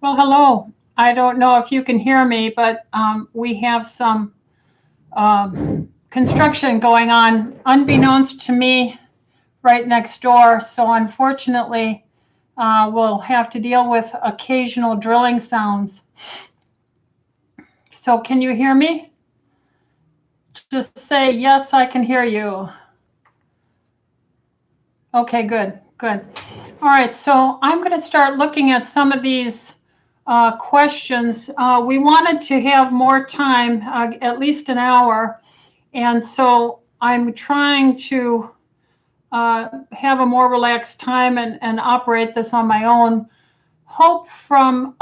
Well, hello. I don't know if you can hear me, but we have some construction going on unbeknownst to me right next door. So unfortunately, we'll have to deal with occasional drilling sounds. So can you hear me? Just say, yes, I can hear you. Okay, good, good. All right, so I'm going to start looking at some of these questions. We wanted to have more time, at least an hour, and so I'm trying to have a more relaxed time and operate this on my own. Hope from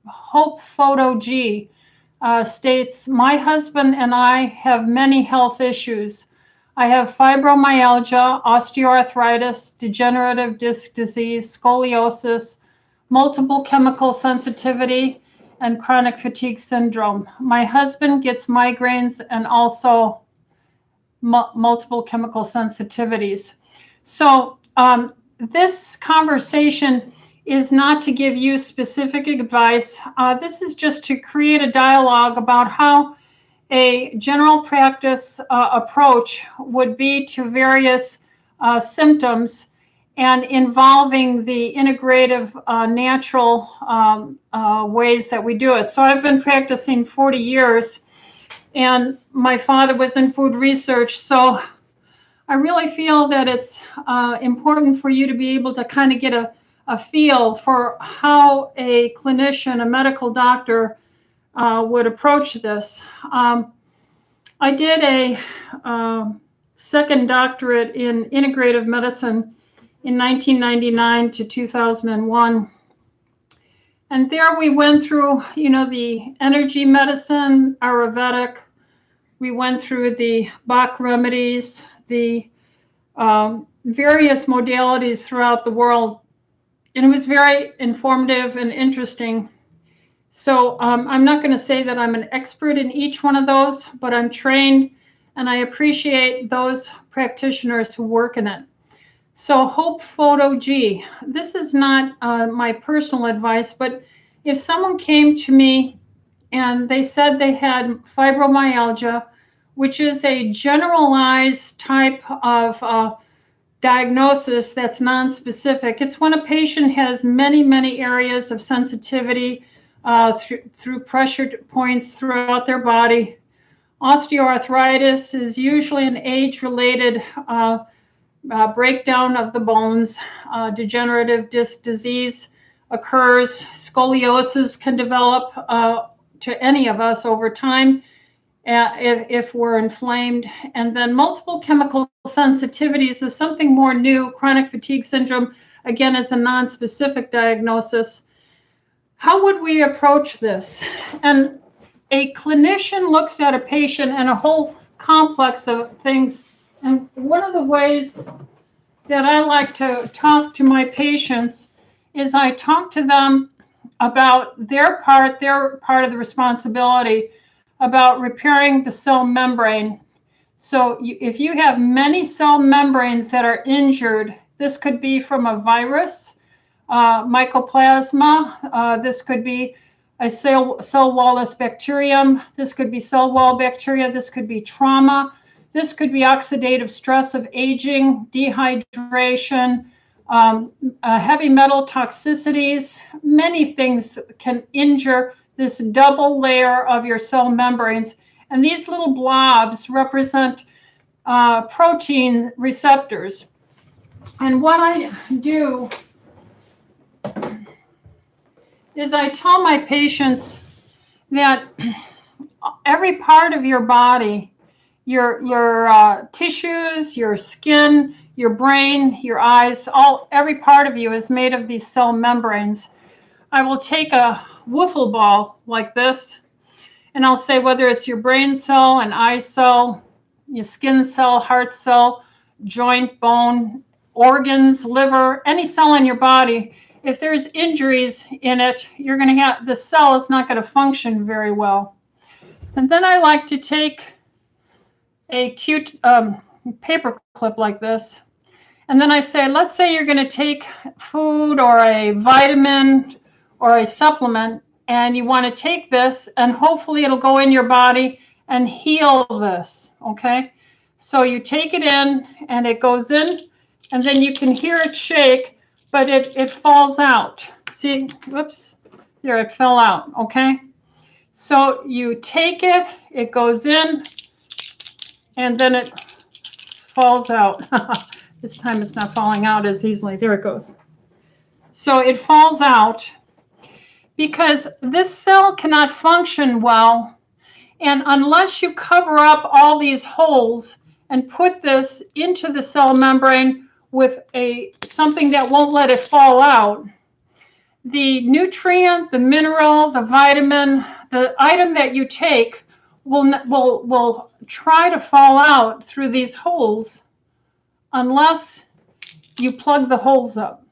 Hope Photo G states, my husband and I have many health issues. I have fibromyalgia, osteoarthritis, degenerative disc disease, scoliosis, multiple chemical sensitivity, and chronic fatigue syndrome. My husband gets migraines and also multiple chemical sensitivities. So this conversation is not to give you specific advice. This is just to create a dialogue about how a general practice approach would be to various symptoms and involving the integrative natural ways that we do it. So I've been practicing 40 years, and my father was in food research. So I really feel that it's important for you to be able to kind of get a feel for how a clinician, a medical doctor, would approach this. I did a second doctorate in integrative medicine in 1999 to 2001. And there we went through, the energy medicine, Ayurvedic. We went through the Bach remedies, the various modalities throughout the world. And it was very informative and interesting. So I'm not going to say that I'm an expert in each one of those, but I'm trained and I appreciate those practitioners who work in it. So Hope Photo G, this is not my personal advice, but if someone came to me and they said they had fibromyalgia, which is a generalized type of diagnosis that's non-specific. It's when a patient has many, many areas of sensitivity through pressure points throughout their body. Osteoarthritis is usually an age-related breakdown of the bones. Degenerative disc disease occurs. Scoliosis can develop to any of us over time if we're inflamed. And then multiple chemical sensitivities is something more new. Chronic fatigue syndrome, again, is a non-specific diagnosis. How would we approach this? And a clinician looks at a patient and a whole complex of things. And one of the ways that I like to talk to my patients is I talk to them about their part of the responsibility about repairing the cell membrane. So if you have many cell membranes that are injured, this could be from a virus, mycoplasma, this could be a cell wall-less bacterium, this could be cell wall bacteria, this could be trauma, this could be oxidative stress of aging, dehydration, heavy metal toxicities, many things that can injure this double layer of your cell membranes. And these little blobs represent protein receptors. And what I do is I tell my patients that every part of your body, your tissues, your skin, your brain, your eyes, every part of you is made of these cell membranes. I will take a wiffle ball like this, and I'll say whether it's your brain cell, an eye cell, your skin cell, heart cell, joint, bone, organs, liver, any cell in your body, if there's injuries in it, you're going to have, the cell is not going to function very well. And then I like to take a cute paper clip like this. And then I say, let's say you're going to take food or a vitamin or a supplement, and you want to take this, and hopefully it'll go in your body and heal this, okay? So you take it in, and it goes in, and then you can hear it shake, but it falls out. See, whoops, there, it fell out, okay? So you take it, it goes in, and then it falls out. This time it's not falling out as easily. There it goes. So it falls out because this cell cannot function well, and unless you cover up all these holes and put this into the cell membrane with something that won't let it fall out, the nutrient, the mineral, the vitamin, the item that you take will try to fall out through these holes unless you plug the holes up.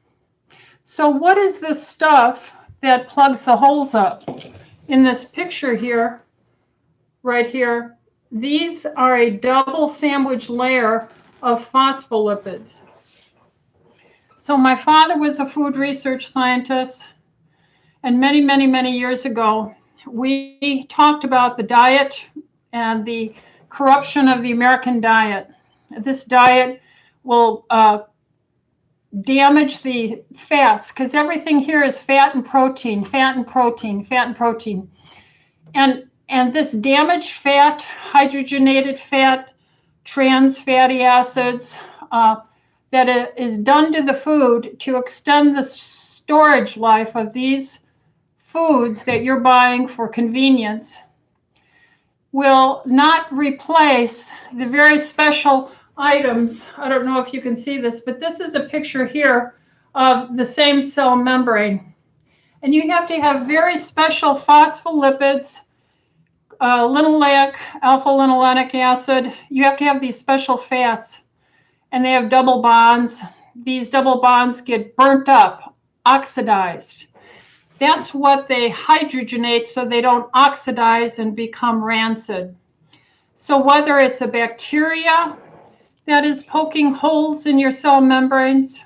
So what is this stuff that plugs the holes up? In this picture here, right here, these are a double sandwich layer of phospholipids. So my father was a food research scientist, and many, many, many years ago, we talked about the diet and the corruption of the American diet. This diet will damage the fats, because everything here is fat and protein, fat and protein, fat and protein. And this damaged fat, hydrogenated fat, trans fatty acids, that is done to the food to extend the storage life of these foods that you're buying for convenience, will not replace the very special items. I don't know if you can see this, but this is a picture here of the same cell membrane. And you have to have very special phospholipids, linoleic, alpha-linolenic acid. You have to have these special fats, and they have double bonds. These double bonds get burnt up, oxidized. That's what they hydrogenate so they don't oxidize and become rancid. So whether it's a bacteria that is poking holes in your cell membranes,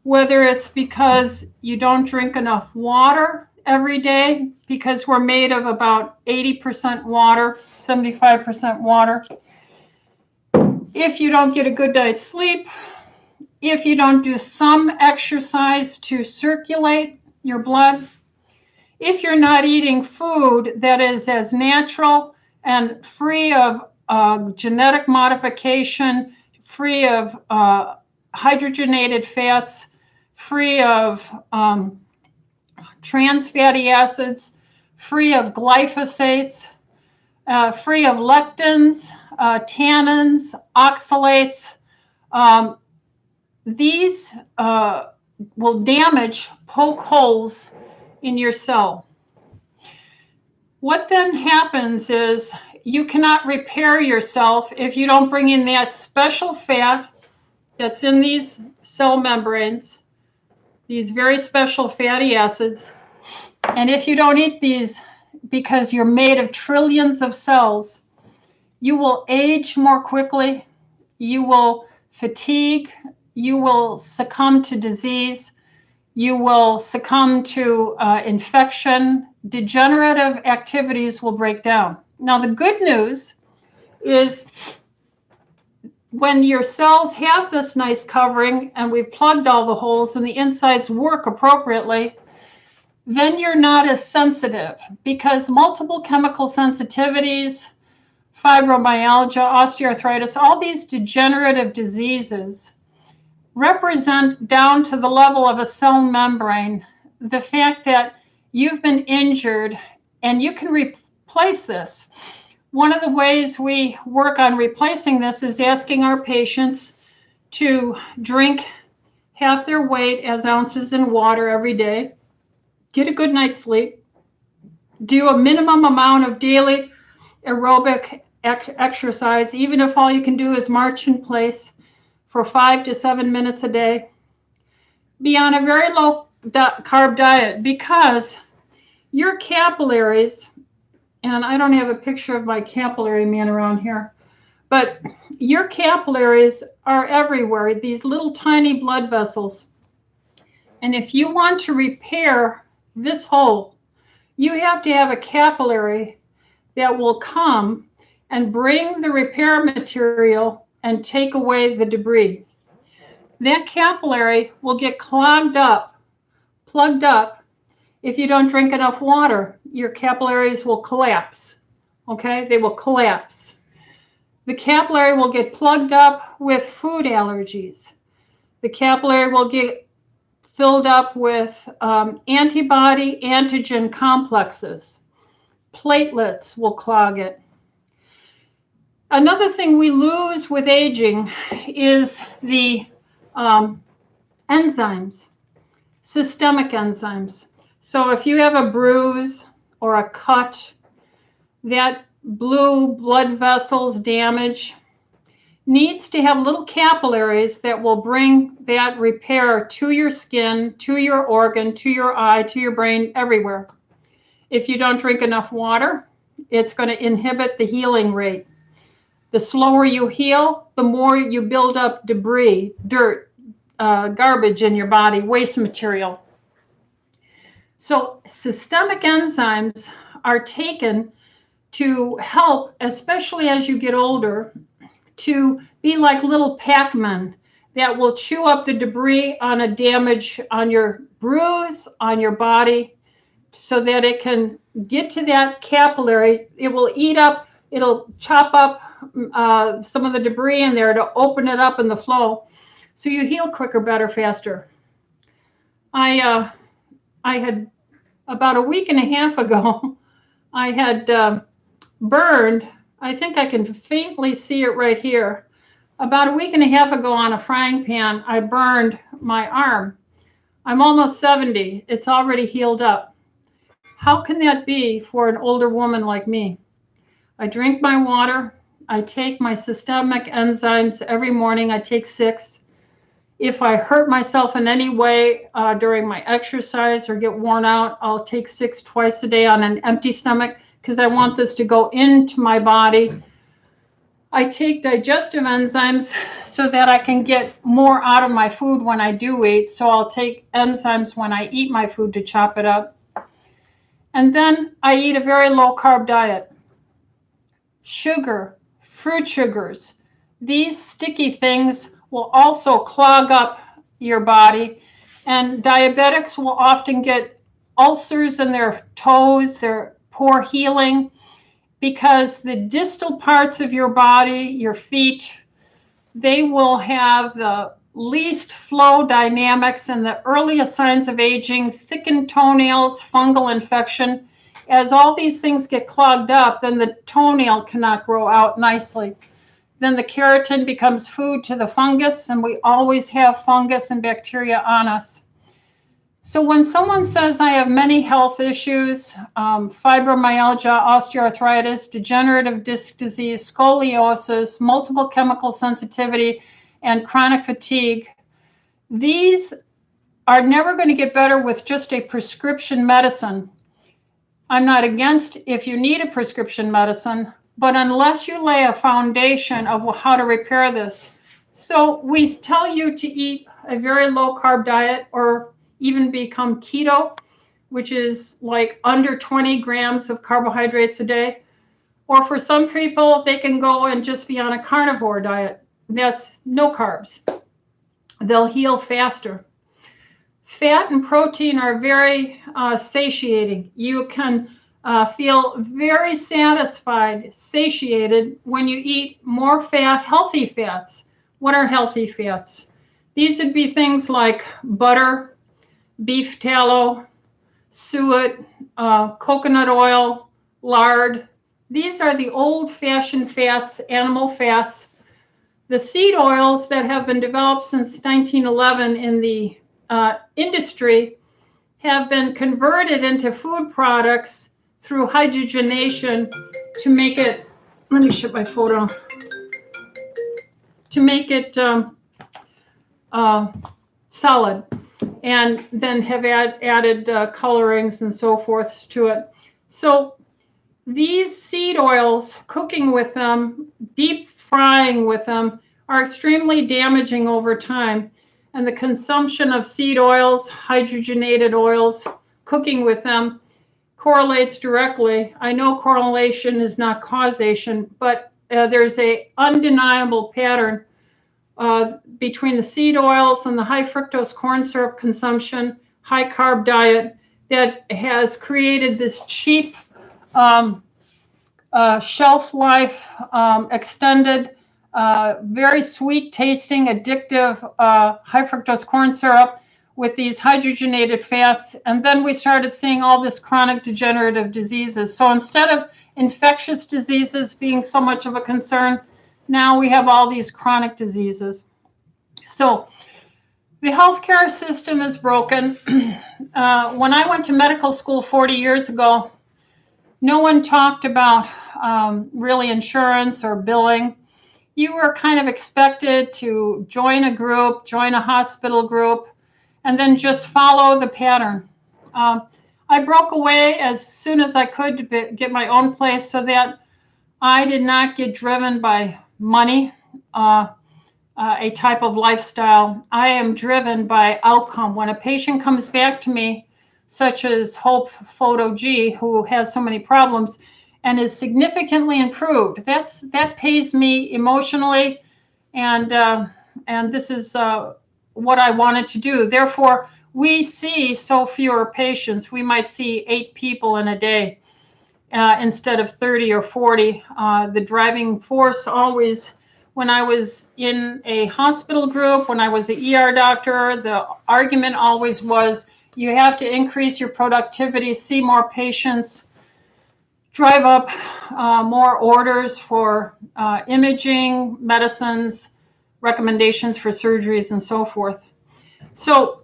whether it's because you don't drink enough water every day, because we're made of about 80% water, 75% water. If you don't get a good night's sleep, if you don't do some exercise to circulate your blood, if you're not eating food that is as natural and free of genetic modification, free of hydrogenated fats, free of trans fatty acids, free of glyphosates, free of lectins, tannins, oxalates, these will damage, poke holes in your cell. What then happens is you cannot repair yourself if you don't bring in that special fat that's in these cell membranes, these very special fatty acids. And if you don't eat these, because you're made of trillions of cells, you will age more quickly, you will fatigue, you will succumb to disease, you will succumb to infection, degenerative activities will break down. Now, the good news is when your cells have this nice covering and we've plugged all the holes and the insides work appropriately, then you're not as sensitive, because multiple chemical sensitivities, fibromyalgia, osteoarthritis, all these degenerative diseases represent, down to the level of a cell membrane, the fact that you've been injured and you can replace this. One of the ways we work on replacing this is asking our patients to drink half their weight as ounces in water every day, get a good night's sleep, do a minimum amount of daily aerobic exercise, even if all you can do is march in place for 5 to 7 minutes a day. Be on a very low carb diet, because your capillaries, and I don't have a picture of my capillary man around here, but your capillaries are everywhere, these little tiny blood vessels. And if you want to repair this hole, you have to have a capillary that will come and bring the repair material and take away the debris. That capillary will get clogged up, plugged up. If you don't drink enough water, your capillaries will collapse. Okay, they will collapse. The capillary will get plugged up with food allergies. The capillary will get filled up with antibody antigen complexes. Platelets will clog it. Another thing we lose with aging is the enzymes, systemic enzymes. So if you have a bruise or a cut, that blue blood vessels damage needs to have little capillaries that will bring that repair to your skin, to your organ, to your eye, to your brain, everywhere. If you don't drink enough water, it's going to inhibit the healing rate. The slower you heal, the more you build up debris, dirt, garbage in your body, waste material. So systemic enzymes are taken to help, especially as you get older, to be like little Pac-Man that will chew up the debris on a damage, on your bruise, on your body, so that it can get to that capillary. It will eat up, it'll chop up some of the debris in there to open it up in the flow, so you heal quicker, better, faster. I had, about a week and a half ago, I had burned, I think I can faintly see it right here. About a week and a half ago on a frying pan, I burned my arm. I'm almost 70. It's already healed up. How can that be for an older woman like me? I drink my water. I take my systemic enzymes every morning. I take 6. If I hurt myself in any way during my exercise or get worn out, I'll take 6 twice a day on an empty stomach, because I want this to go into my body. I take digestive enzymes so that I can get more out of my food when I do eat. So I'll take enzymes when I eat my food to chop it up. And then I eat a very low carb diet. Sugar, fruit sugars, these sticky things will also clog up your body. And diabetics will often get ulcers in their toes, their poor healing, because the distal parts of your body, your feet, they will have the least flow dynamics and the earliest signs of aging, thickened toenails, fungal infection. As all these things get clogged up, then the toenail cannot grow out nicely. Then the keratin becomes food to the fungus, and we always have fungus and bacteria on us. So when someone says I have many health issues, fibromyalgia, osteoarthritis, degenerative disc disease, scoliosis, multiple chemical sensitivity, and chronic fatigue, these are never going to get better with just a prescription medicine. I'm not against if you need a prescription medicine, but unless you lay a foundation of how to repair this. So we tell you to eat a very low carb diet, or even become keto, which is like under 20 grams of carbohydrates a day. Or for some people, they can go and just be on a carnivore diet. That's no carbs. They'll heal faster. Fat and protein are very satiating. You can feel very satisfied, satiated when you eat more fat, healthy fats. What are healthy fats? These would be things like butter, beef tallow, suet, coconut oil, lard. These are the old-fashioned fats, animal fats. The seed oils that have been developed since 1911 in the industry have been converted into food products through hydrogenation to make it, let me shut my photo, to make it solid, and then have added colorings and so forth to it. So these seed oils, cooking with them, deep frying with them, are extremely damaging over time. And the consumption of seed oils, hydrogenated oils, cooking with them correlates directly. I know correlation is not causation, but there's an undeniable pattern between the seed oils and the high fructose corn syrup consumption, high carb diet that has created this cheap shelf life, extended, very sweet tasting, addictive high fructose corn syrup with these hydrogenated fats. And then we started seeing all this chronic degenerative diseases. So instead of infectious diseases being so much of a concern, now we have all these chronic diseases. So the healthcare system is broken. When I went to medical school 40 years ago, no one talked about really insurance or billing. You were kind of expected to join a group, join a hospital group, and then just follow the pattern. I broke away as soon as I could to get my own place so that I did not get driven by money, a type of lifestyle. I am driven by outcome. When a patient comes back to me, such as Hope Photo G, who has so many problems and is significantly improved, that pays me emotionally, and this is what I wanted to do. Therefore, we see so fewer patients. We might see 8 people in a day instead of 30 or 40. The driving force always, when I was in a hospital group, when I was an ER doctor, the argument always was, you have to increase your productivity, see more patients, drive up more orders for imaging, medicines, recommendations for surgeries, and so forth. So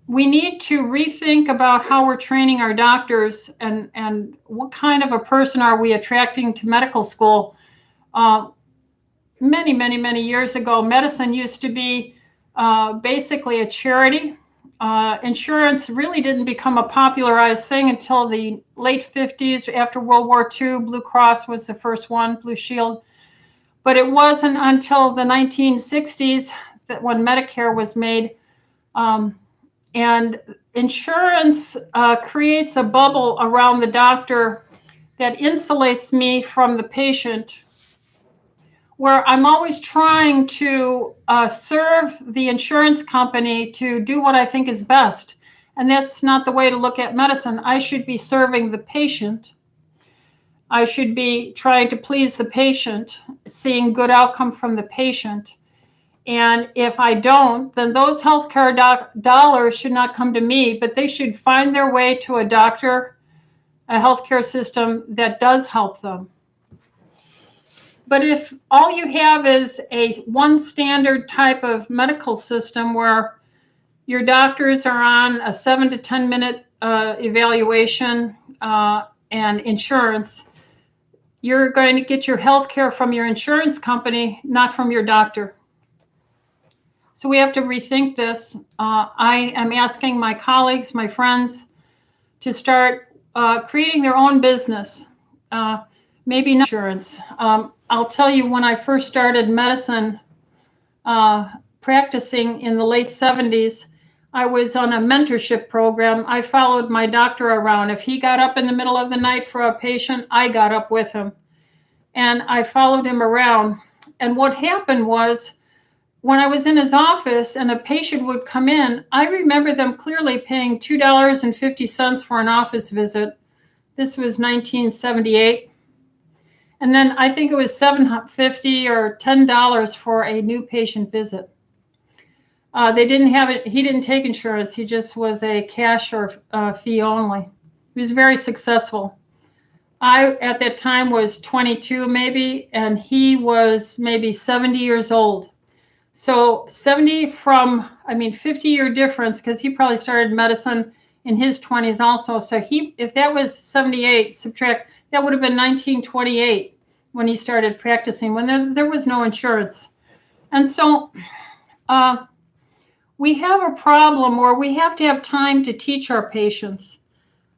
we need to rethink about how we're training our doctors and what kind of a person are we attracting to medical school. Many years ago, medicine used to be basically a charity. Insurance really didn't become a popularized thing until the late 50s. After World War II, Blue Cross was the first one, Blue Shield. But it wasn't until the 1960s that when Medicare was made. And insurance creates a bubble around the doctor that insulates me from the patient, where I'm always trying to serve the insurance company to do what I think is best. And that's not the way to look at medicine. I should be serving the patient. I should be trying to please the patient, seeing good outcome from the patient. And if I don't, then those healthcare dollars should not come to me, but they should find their way to a doctor, a healthcare system that does help them. But if all you have is one standard type of medical system where your doctors are on a 7 to 10 minute evaluation and insurance, you're going to get your health care from your insurance company, not from your doctor. So we have to rethink this. I am asking my colleagues, my friends, to start creating their own business. Maybe not insurance. I'll tell you, when I first started medicine, practicing in the late 70s, I was on a mentorship program. I followed my doctor around. If he got up in the middle of the night for a patient, I got up with him. And I followed him around. And what happened was, when I was in his office and a patient would come in, I remember them clearly paying $2.50 for an office visit. This was 1978. And then I think it was $7.50 or $10 for a new patient visit. They didn't have it. He didn't take insurance. He just was a cash or fee only. He was very successful. I, at that time, was 22 maybe, and he was maybe 70 years old. So 70 from, 50-year difference, because he probably started medicine in his 20s also. So if that was 78, subtract, that would have been 1928 when he started practicing, when there was no insurance. And so we have a problem where we have to have time to teach our patients.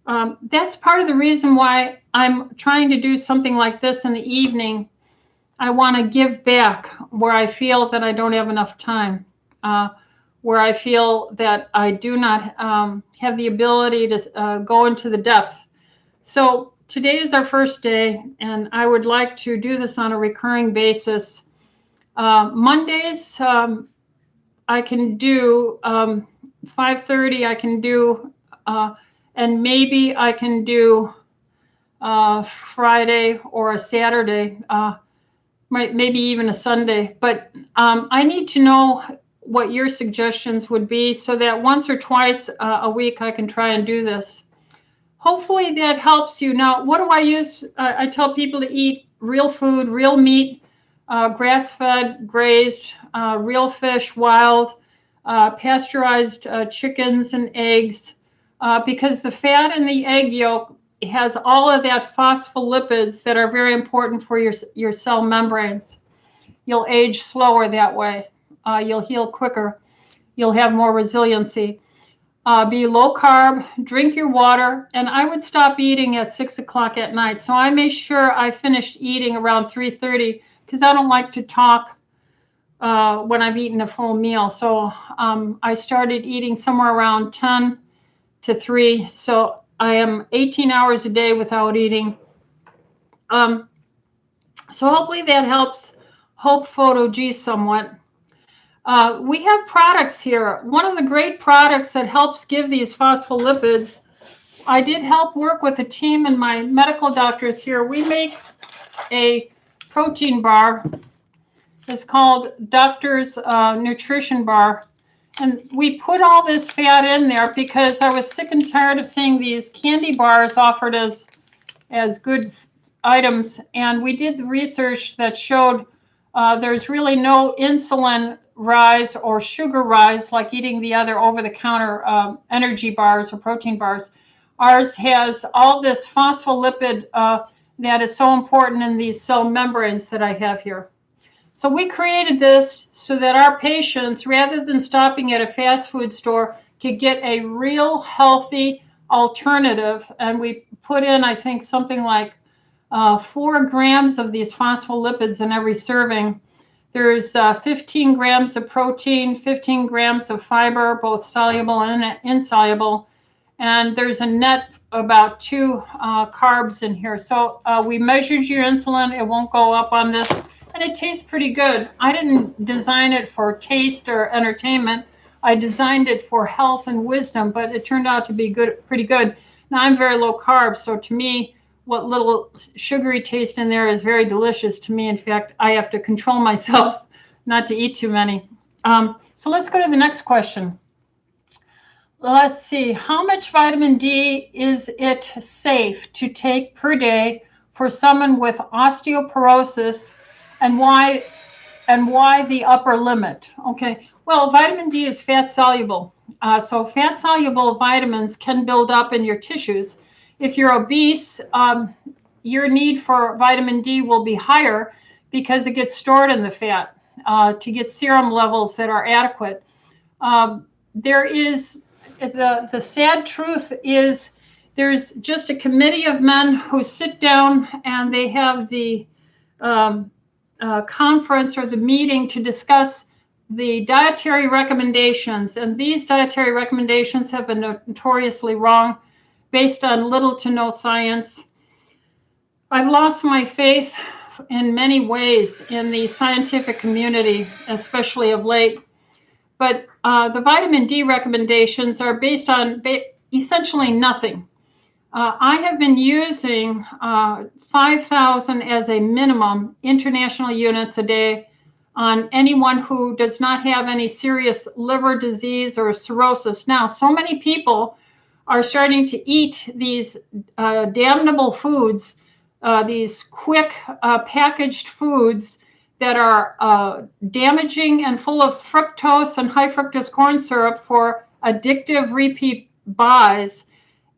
That's part of the reason why I'm trying to do something like this in the evening. I want to give back where I feel that I don't have enough time, where I feel that I do not have the ability to go into the depth. So today is our first day, and I would like to do this on a recurring basis. Mondays, I can do 5:30, I can do, and maybe I can do Friday or a Saturday. Maybe even a Sunday, but I need to know what your suggestions would be so that once or twice a week I can try and do this. Hopefully that helps you. Now, what do I use? I tell people to eat real food, real meat, grass-fed, grazed, real fish, wild, pasteurized chickens and eggs, because the fat in the egg yolk has all of that phospholipids that are very important for your cell membranes. You'll age slower that way. You'll heal quicker. You'll have more resiliency. Be low carb, drink your water, and I would stop eating at 6 o'clock at night. So I made sure I finished eating around 3:30 because I don't like to talk when I've eaten a full meal. So I started eating somewhere around 10 to 3. So I am 18 hours a day without eating. So hopefully that helps Hope Photo G somewhat. We have products here. One of the great products that helps give these phospholipids, I did help work with a team and my medical doctors here. We make a protein bar. It's called Doctor's Nutrition Bar. And we put all this fat in there because I was sick and tired of seeing these candy bars offered as good items. And we did the research that showed there's really no insulin rise or sugar rise like eating the other over-the-counter energy bars or protein bars. Ours has all this phospholipid that is so important in these cell membranes that I have here. So we created this so that our patients, rather than stopping at a fast food store, could get a real healthy alternative. And we put in, I think, something like 4 grams of these phospholipids in every serving. There's 15 grams of protein, 15 grams of fiber, both soluble and insoluble. And there's a net about 2 carbs in here. So we measured your insulin. It won't go up on this. And it tastes pretty good. I didn't design it for taste or entertainment. I designed it for health and wisdom, but it turned out to be pretty good. Now, I'm very low carb, so to me, what little sugary taste in there is very delicious to me. In fact, I have to control myself not to eat too many. So let's go to the next question. Let's see. How much vitamin D is it safe to take per day for someone with osteoporosis? And why the upper limit? Okay, well, vitamin D is fat soluble. So fat soluble vitamins can build up in your tissues. If you're obese, your need for vitamin D will be higher because it gets stored in the fat to get serum levels that are adequate. There is, the sad truth is there's just a committee of men who sit down and they have the conference or the meeting to discuss the dietary recommendations. And these dietary recommendations have been notoriously wrong, based on little to no science. I've lost my faith in many ways in the scientific community, especially of late. But the vitamin D recommendations are based on essentially nothing. I have been using 5,000 as a minimum international units a day on anyone who does not have any serious liver disease or cirrhosis. Now, so many people are starting to eat these damnable foods, these quick packaged foods that are damaging and full of fructose and high fructose corn syrup for addictive repeat buys,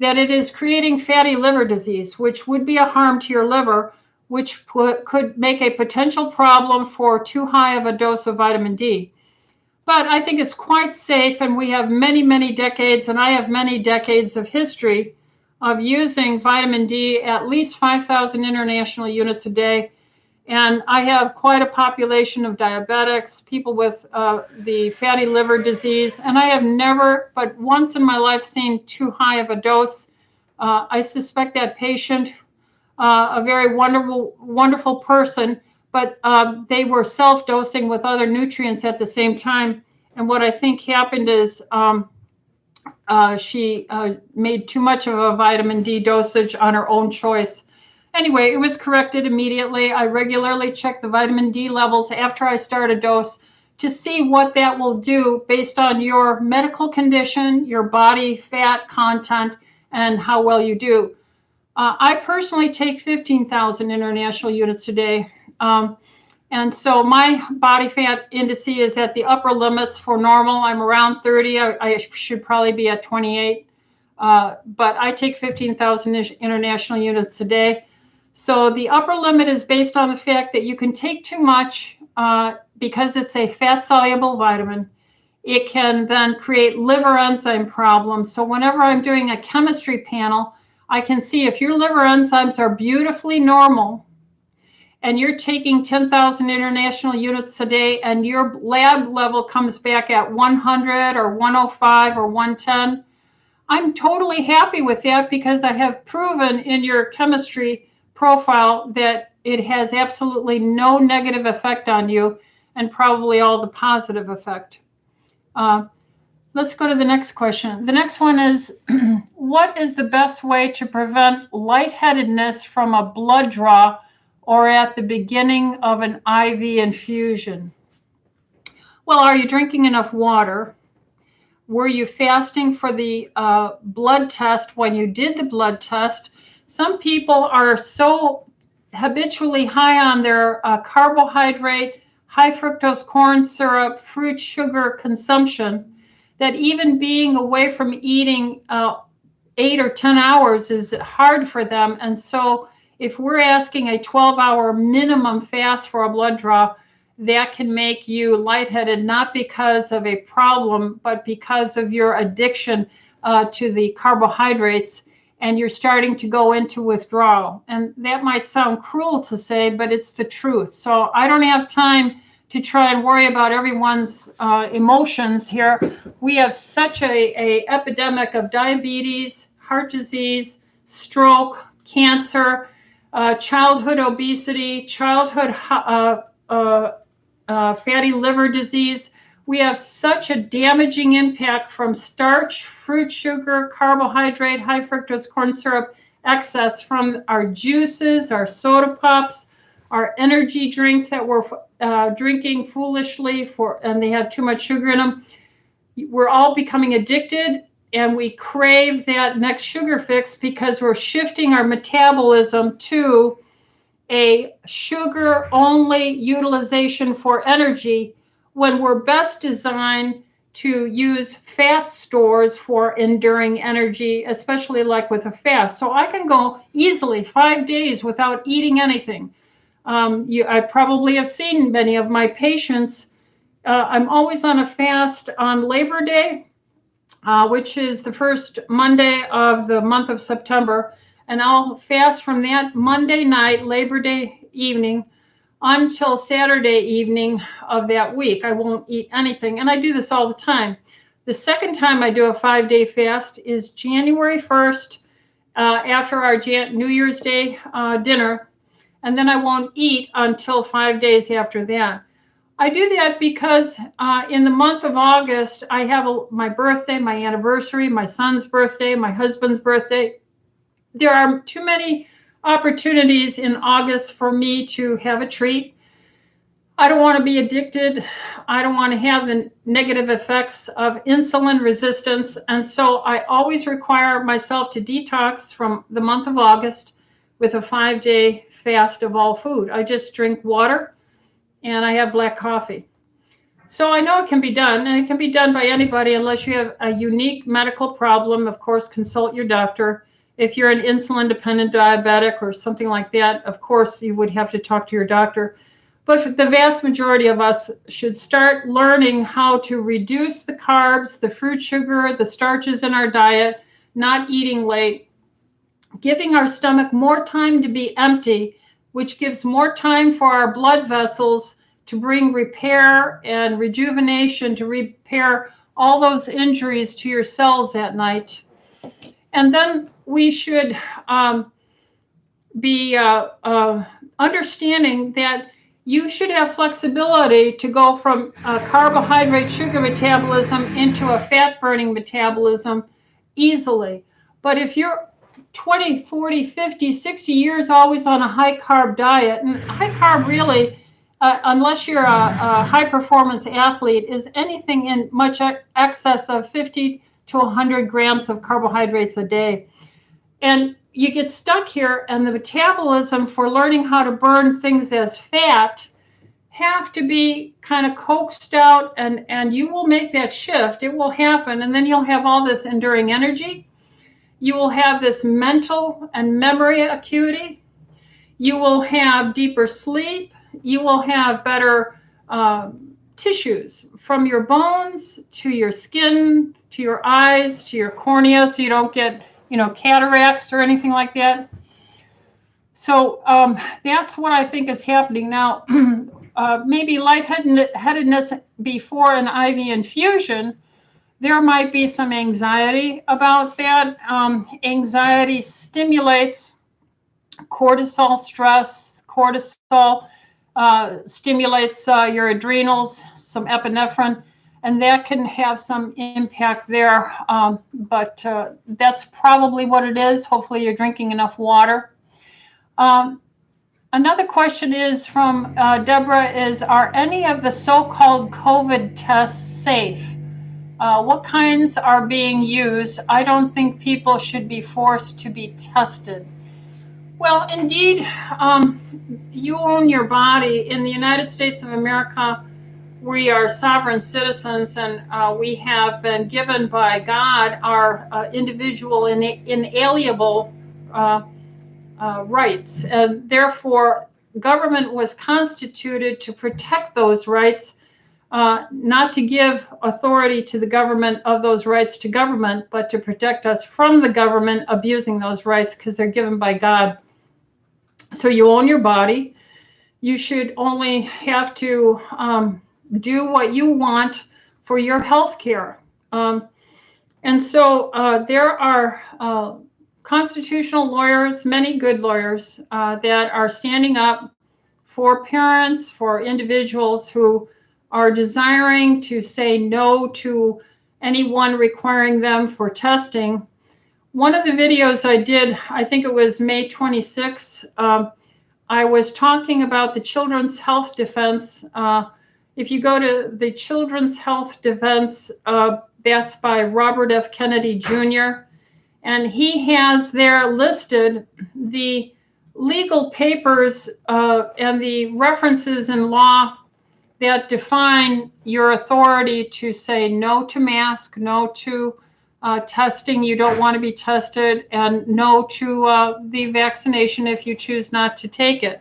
that it is creating fatty liver disease, which would be a harm to your liver, which could make a potential problem for too high of a dose of vitamin D. But I think it's quite safe, and we have many, many decades, and I have many decades of history of using vitamin D, at least 5,000 international units a day. And I have quite a population of diabetics, people with the fatty liver disease, and I have never, but once in my life, seen too high of a dose. I suspect that patient, a very wonderful person, but they were self-dosing with other nutrients at the same time. And what I think happened is she made too much of a vitamin D dosage on her own choice. Anyway, it was corrected immediately. I regularly check the vitamin D levels after I start a dose to see what that will do based on your medical condition, your body fat content, and how well you do. I personally take 15,000 international units a day. And so my body fat index is at the upper limits for normal. I'm around 30. I should probably be at 28. But I take 15,000 international units a day. So the upper limit is based on the fact that you can take too much because it's a fat-soluble vitamin. It can then create liver enzyme problems. So whenever I'm doing a chemistry panel, I can see if your liver enzymes are beautifully normal and you're taking 10,000 international units a day and your lab level comes back at 100 or 105 or 110, I'm totally happy with that because I have proven in your chemistry profile that it has absolutely no negative effect on you and probably all the positive effect. Let's go to the next question. The next one is, what is the best way to prevent lightheadedness from a blood draw or at the beginning of an IV infusion? Well, are you drinking enough water? Were you fasting for the blood test when you did the blood test? Some people are so habitually high on their carbohydrate, high fructose corn syrup, fruit sugar consumption that even being away from eating 8 or 10 hours is hard for them. And so if we're asking a 12-hour minimum fast for a blood draw, that can make you lightheaded, not because of a problem, but because of your addiction to the carbohydrates, and you're starting to go into withdrawal. And that might sound cruel to say, but it's the truth. So I don't have time to try and worry about everyone's emotions here. We have such a epidemic of diabetes, heart disease, stroke, cancer, childhood obesity, childhood fatty liver disease. We have such a damaging impact from starch, fruit sugar, carbohydrate, high fructose corn syrup excess from our juices, our soda pops, our energy drinks that we're drinking foolishly and they have too much sugar in them. We're all becoming addicted, and we crave that next sugar fix because we're shifting our metabolism to a sugar-only utilization for energy when we're best designed to use fat stores for enduring energy, especially like with a fast. So I can go easily 5 days without eating anything. I probably have seen many of my patients. I'm always on a fast on Labor Day, which is the first Monday of the month of September. And I'll fast from that Monday night, Labor Day evening, until Saturday evening of that week. I won't eat anything. And I do this all the time. The second time I do a 5-day fast is January 1st, after our New Year's Day dinner. and then I won't eat until 5 days after that. I do that because in the month of August, I have my birthday, my anniversary, my son's birthday, my husband's birthday. There are too many opportunities in August for me to have a treat. I don't want to be addicted. I don't want to have the negative effects of insulin resistance. And so I always require myself to detox from the month of August with a 5-day fast of all food. I just drink water and I have black coffee. So I know it can be done, and it can be done by anybody unless you have a unique medical problem. Of course, consult your doctor. If you're an insulin-dependent diabetic or something like that, of course, you would have to talk to your doctor. But the vast majority of us should start learning how to reduce the carbs, the fruit sugar, the starches in our diet, not eating late, giving our stomach more time to be empty, which gives more time for our blood vessels to bring repair and rejuvenation, to repair all those injuries to your cells at night. And then we should be understanding that you should have flexibility to go from carbohydrate sugar metabolism into a fat burning metabolism easily. But if you're 20, 40, 50, 60 years always on a high carb diet, and high carb really, unless you're a high performance athlete, is anything in much excess of 50 to 100 grams of carbohydrates a day. And you get stuck here, and the metabolism for learning how to burn things as fat have to be kind of coaxed out, and you will make that shift. It will happen, and then you'll have all this enduring energy. You will have this mental and memory acuity. You will have deeper sleep. You will have better tissues from your bones to your skin, to your eyes, to your cornea, so you don't get, cataracts or anything like that. So that's what I think is happening now. Maybe lightheadedness before an IV infusion, there might be some anxiety about that. Anxiety stimulates cortisol stress. Cortisol stimulates your adrenals, some epinephrine, and that can have some impact there. But that's probably what it is. Hopefully you're drinking enough water. Another question is from Deborah is, are any of the so-called COVID tests safe? What kinds are being used? I don't think people should be forced to be tested. Well, indeed, you own your body. In the United States of America, we are sovereign citizens, and we have been given by God our individual inalienable rights. And therefore, government was constituted to protect those rights, not to give authority to the government of those rights to government, but to protect us from the government abusing those rights, because they're given by God. So you own your body. You should only have to do what you want for your health care. And so there are constitutional lawyers, many good lawyers, that are standing up for parents, for individuals who are desiring to say no to anyone requiring them for testing. One of the videos I did, I think it was May 26, I was talking about the Children's Health Defense. If you go to the Children's Health Defense, that's by Robert F. Kennedy Jr., and he has there listed the legal papers and the references in law that define your authority to say no to mask, no to testing, you don't want to be tested, and no to the vaccination if you choose not to take it.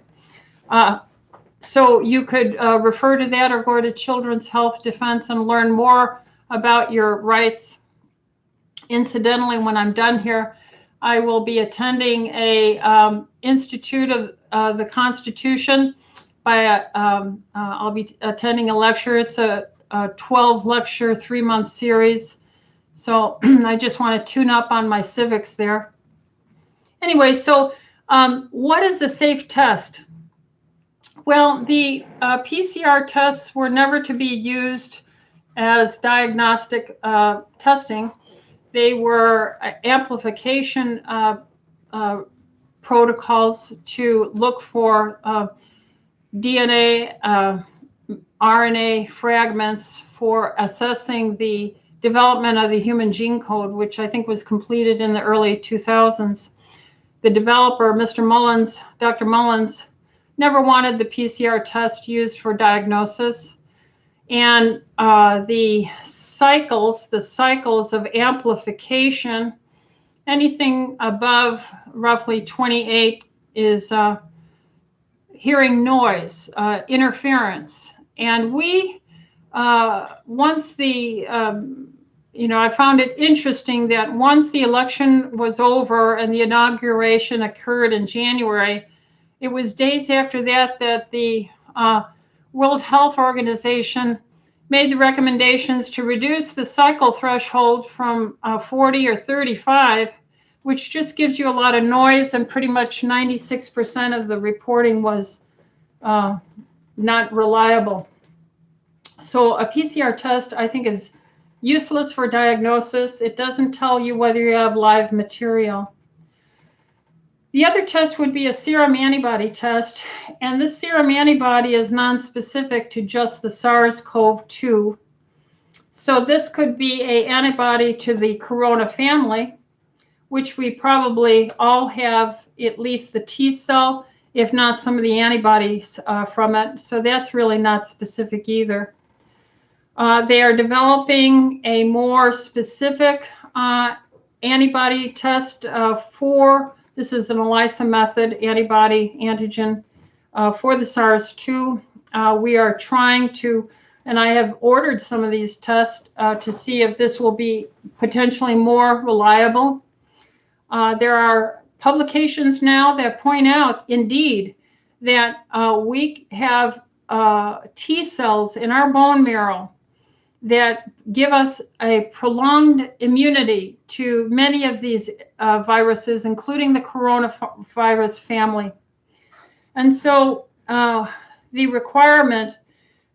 So you could refer to that or go to Children's Health Defense and learn more about your rights. Incidentally, when I'm done here, I will be attending a Institute of the Constitution. I'll be attending a lecture. It's a 12-lecture, 3-month series. So I just want to tune up on my civics there. Anyway, so what is a safe test? Well, the PCR tests were never to be used as diagnostic testing. They were amplification protocols to look for DNA, RNA fragments for assessing the development of the human gene code, which I think was completed in the early 2000s. The developer, Mr. Mullins, Dr. Mullins, never wanted the PCR test used for diagnosis. And the cycles of amplification, anything above roughly 28 is hearing noise, interference. And we, once the, I found it interesting that once the election was over and the inauguration occurred in January, it was days after that that the World Health Organization made the recommendations to reduce the cycle threshold from 40 or 35, which just gives you a lot of noise, and pretty much 96% of the reporting was not reliable. So a PCR test, I think, is useless for diagnosis. It doesn't tell you whether you have live material. The other test would be a serum antibody test, and this serum antibody is nonspecific to just the SARS-CoV-2. So this could be an antibody to the corona family, which we probably all have at least the T cell, if not some of the antibodies from it. So that's really not specific either. They are developing a more specific antibody test for, this is an ELISA method, antibody antigen for the SARS-2. We are trying to, and I have ordered some of these tests to see if this will be potentially more reliable. There are publications now that point out, indeed, that we have T cells in our bone marrow that give us a prolonged immunity to many of these viruses, including the coronavirus family. And so the requirement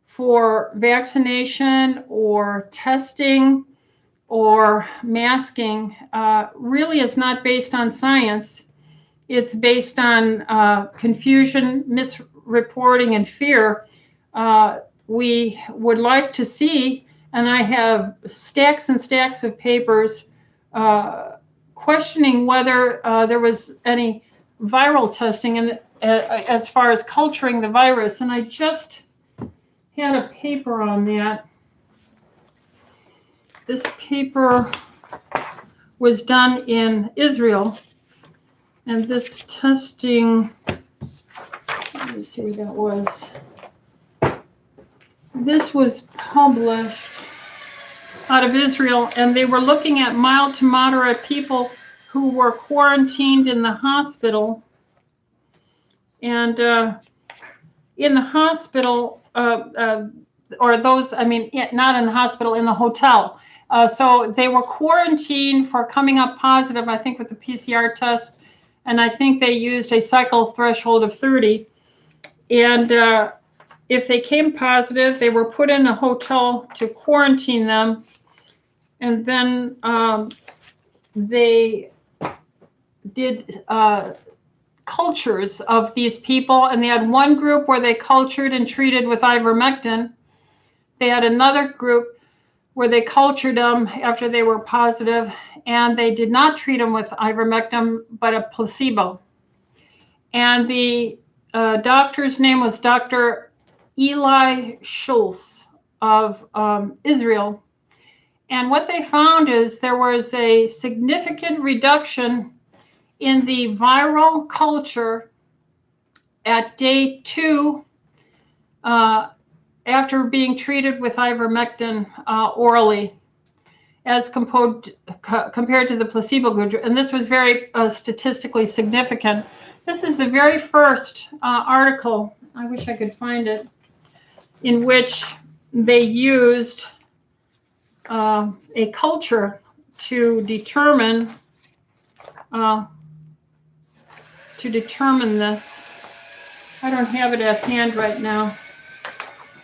for vaccination or testing or masking really is not based on science. It's based on confusion, misreporting, and fear. We would like to see, and I have stacks and stacks of papers questioning whether there was any viral testing and as far as culturing the virus. And I just had a paper on that. This paper was done in Israel, and this testing, let me see what that was. This was published out of Israel, and they were looking at mild to moderate people who were quarantined in the hospital. And in the hospital, or those, I mean, not in the hospital, in the hotel. So they were quarantined for coming up positive, I think, with the PCR test. And I think they used a cycle threshold of 30. And if they came positive, they were put in a hotel to quarantine them. And then they did cultures of these people. And they had one group where they cultured and treated with ivermectin. They had another group where they cultured them after they were positive, and they did not treat them with ivermectin, but a placebo. And the doctor's name was Dr. Eli Schultz of Israel. And what they found is there was a significant reduction in the viral culture at day 2 after being treated with ivermectin orally, as compared to the placebo group. And this was very statistically significant. This is the very first article, I wish I could find it, in which they used a culture to determine this. I don't have it at hand right now,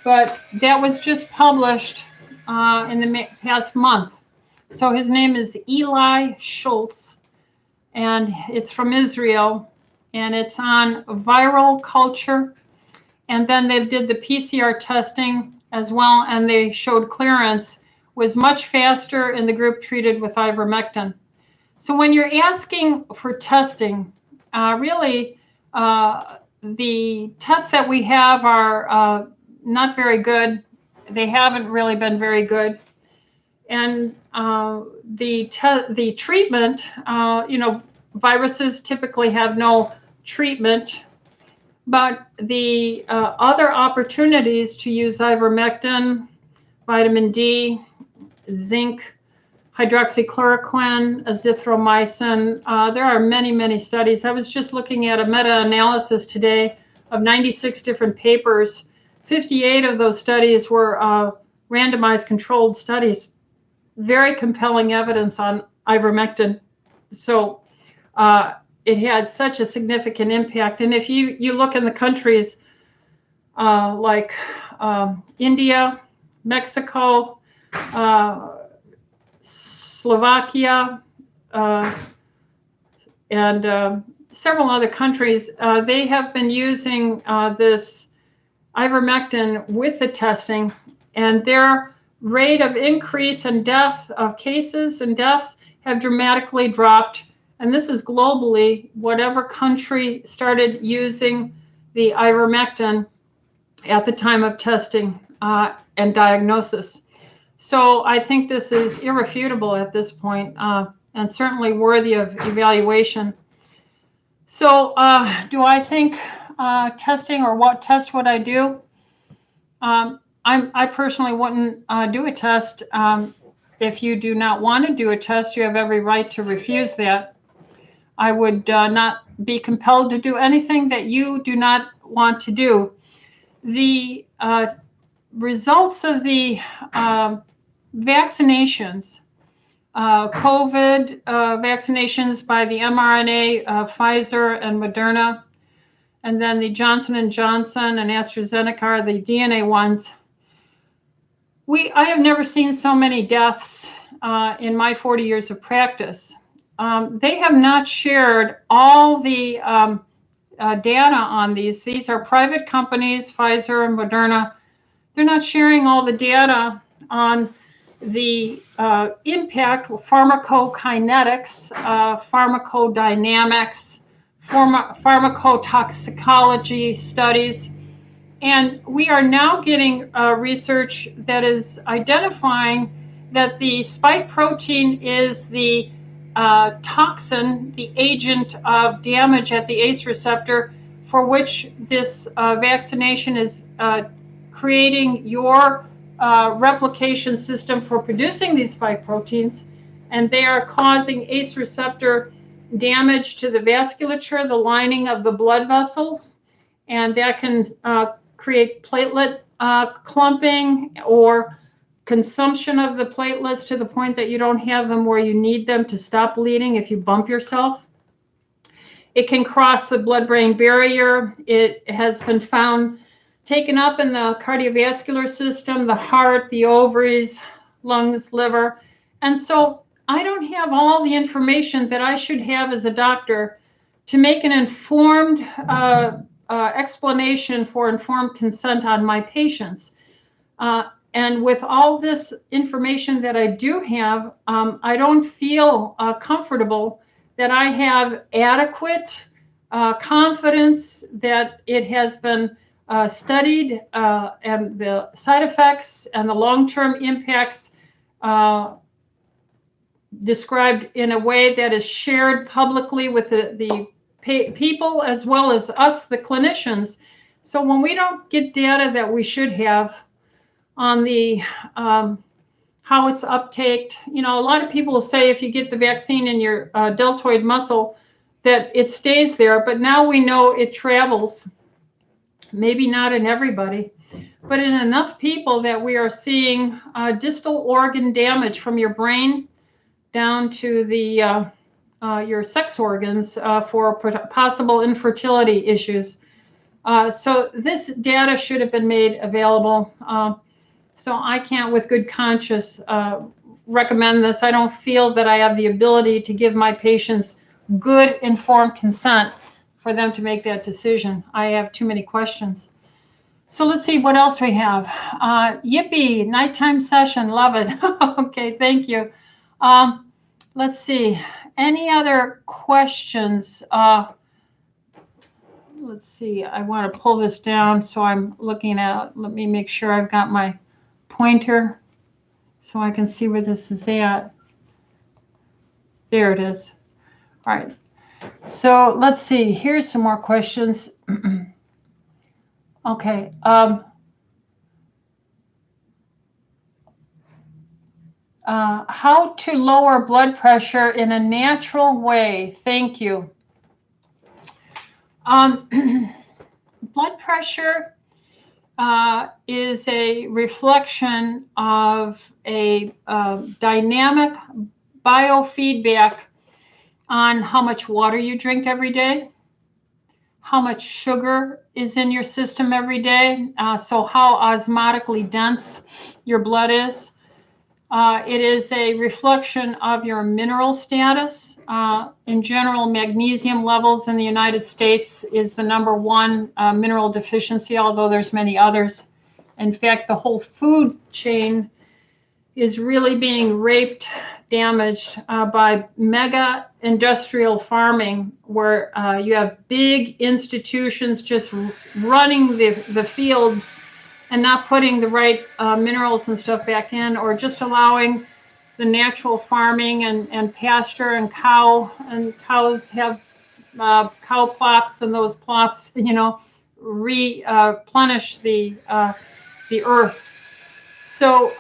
but that was just published in the past month. So his name is Eli Schultz, and it's from Israel, and it's on viral culture. And then they did the PCR testing as well, and they showed clearance was much faster in the group treated with ivermectin. So when you're asking for testing, really, the tests that we have are not very good. They haven't really been very good. And the treatment, viruses typically have no treatment, but the other opportunities to use ivermectin, vitamin D, zinc, hydroxychloroquine, azithromycin. There are many, many studies. I was just looking at a meta-analysis today of 96 different papers. 58 of those studies were randomized controlled studies. Very compelling evidence on ivermectin. So it had such a significant impact. And if you look in the countries like India, Mexico, Slovakia, and several other countries, they have been using this ivermectin with the testing, and their rate of increase in death of cases and deaths have dramatically dropped. And this is globally, whatever country started using the ivermectin at the time of testing and diagnosis. So I think this is irrefutable at this point, and certainly worthy of evaluation. So do I think testing, or what test would I do? I personally wouldn't do a test. If you do not want to do a test, you have every right to refuse that. I would not be compelled to do anything that you do not want to do. The results of the vaccinations, COVID vaccinations by the mRNA, Pfizer and Moderna, and then the Johnson & Johnson and AstraZeneca are the DNA ones. I have never seen so many deaths in my 40 years of practice. They have not shared all the data on these. These are private companies, Pfizer and Moderna. They're not sharing all the data on the impact, pharmacokinetics, pharmacodynamics, pharmacotoxicology studies. And we are now getting research that is identifying that the spike protein is the toxin, the agent of damage at the ACE receptor, for which this vaccination is creating your replication system for producing these spike proteins, and they are causing ACE receptor damage to the vasculature, the lining of the blood vessels, and that can create platelet clumping or consumption of the platelets to the point that you don't have them where you need them to stop bleeding if you bump yourself. It can cross the blood-brain barrier. It has been found taken up in the cardiovascular system, the heart, the ovaries, lungs, liver. And so I don't have all the information that I should have as a doctor to make an informed explanation for informed consent on my patients. And with all this information that I do have, I don't feel comfortable that I have adequate confidence that it has been studied and the side effects and the long-term impacts described in a way that is shared publicly with the people as well as us, the clinicians. So when we don't get data that we should have on the how it's uptaked, a lot of people will say if you get the vaccine in your deltoid muscle that it stays there, but now we know it travels. Maybe not in everybody, but in enough people that we are seeing distal organ damage from your brain down to the your sex organs for possible infertility issues. So this data should have been made available. So I can't, with good conscience, recommend this. I don't feel that I have the ability to give my patients good informed consent for them to make that decision. I have too many questions. So let's see what else we have. Yippee, nighttime session, love it. Okay, thank you. Let's see, any other questions? Let's see, I want to pull this down so I'm looking at, let me make sure I've got my pointer so I can see where this is at. There it is. All right, so let's see, here's some more questions. Okay. How to lower blood pressure in a natural way? Thank you. Blood pressure is a reflection of a dynamic biofeedback on how much water you drink every day, how much sugar is in your system every day, so how osmotically dense your blood is. It is a reflection of your mineral status. In general, magnesium levels in the United States is the #1 mineral deficiency, although there's many others. In fact, the whole food chain is really being raped, damaged by mega industrial farming, where you have big institutions just running the fields and not putting the right minerals and stuff back in, or just allowing the natural farming and pasture and cows have cow plops, and those plops, replenish the earth. So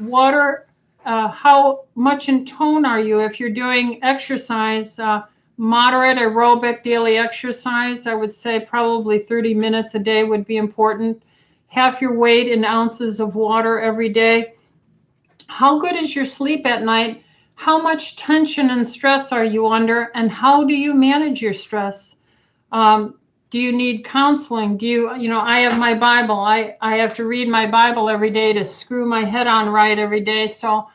water, how much in tone are you? If you're doing exercise, moderate aerobic daily exercise, I would say probably 30 minutes a day would be important. Half your weight in ounces of water every day. How good is your sleep at night? How much tension and stress are you under? And how do you manage your stress? Do you need counseling? I have my Bible. I have to read my Bible every day to screw my head on right every day. So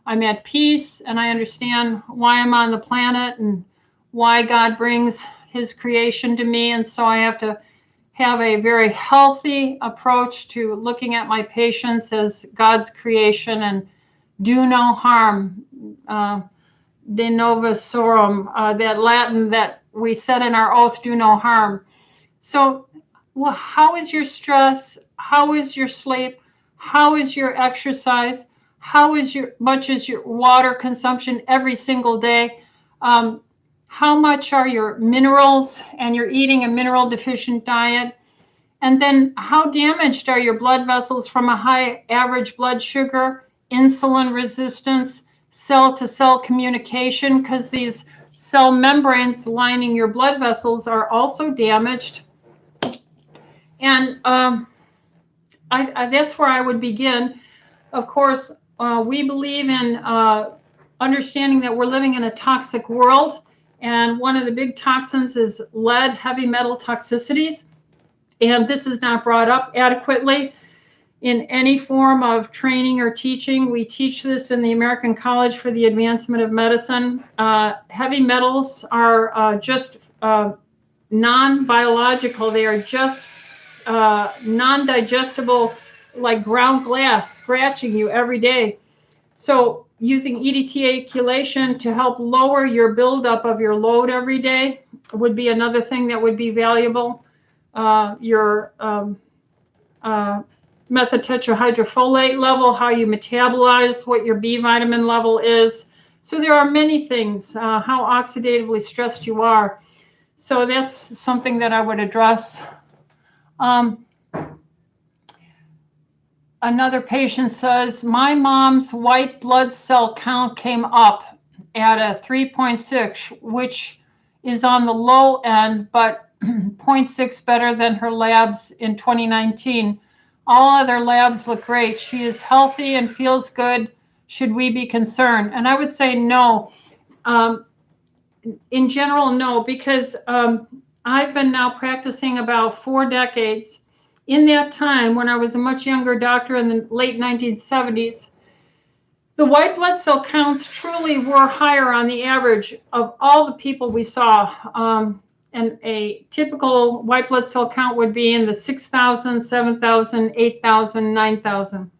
I'm at peace and I understand why I'm on the planet and why God brings his creation to me. And so I have to have a very healthy approach to looking at my patients as God's creation and do no harm. De novo Serum, that Latin that we said in our oath, do no harm. So how is your stress? How is your sleep? How is your exercise? How is much is your water consumption every single day? How much are your minerals, and you're eating a mineral deficient diet? And then how damaged are your blood vessels from a high average blood sugar, insulin resistance, cell-to-cell communication, because these cell membranes lining your blood vessels are also damaged. And that's where I would begin. Of course, we believe in understanding that we're living in a toxic world. And one of the big toxins is lead, heavy metal toxicities. And this is not brought up adequately in any form of training or teaching. We teach this in the American College for the Advancement of Medicine. Heavy metals are just non-biological. They are just non-digestible, like ground glass, scratching you every day. So using EDTA chelation to help lower your buildup of your load every day would be another thing that would be valuable. Your methotetrahydrofolate level, how you metabolize, what your B vitamin level is. So there are many things, how oxidatively stressed you are. So that's something that I would address. Another patient says, my mom's white blood cell count came up at a 3.6, which is on the low end, but 0.6 better than her labs in 2019. All other labs look great. She is healthy and feels good. Should we be concerned? And I would say no. In general, no, because I've been now practicing about 4 decades. In that time, when I was a much younger doctor in the late 1970s, the white blood cell counts truly were higher on the average of all the people we saw. And a typical white blood cell count would be in the 6,000, 7,000, 8,000, 9,000.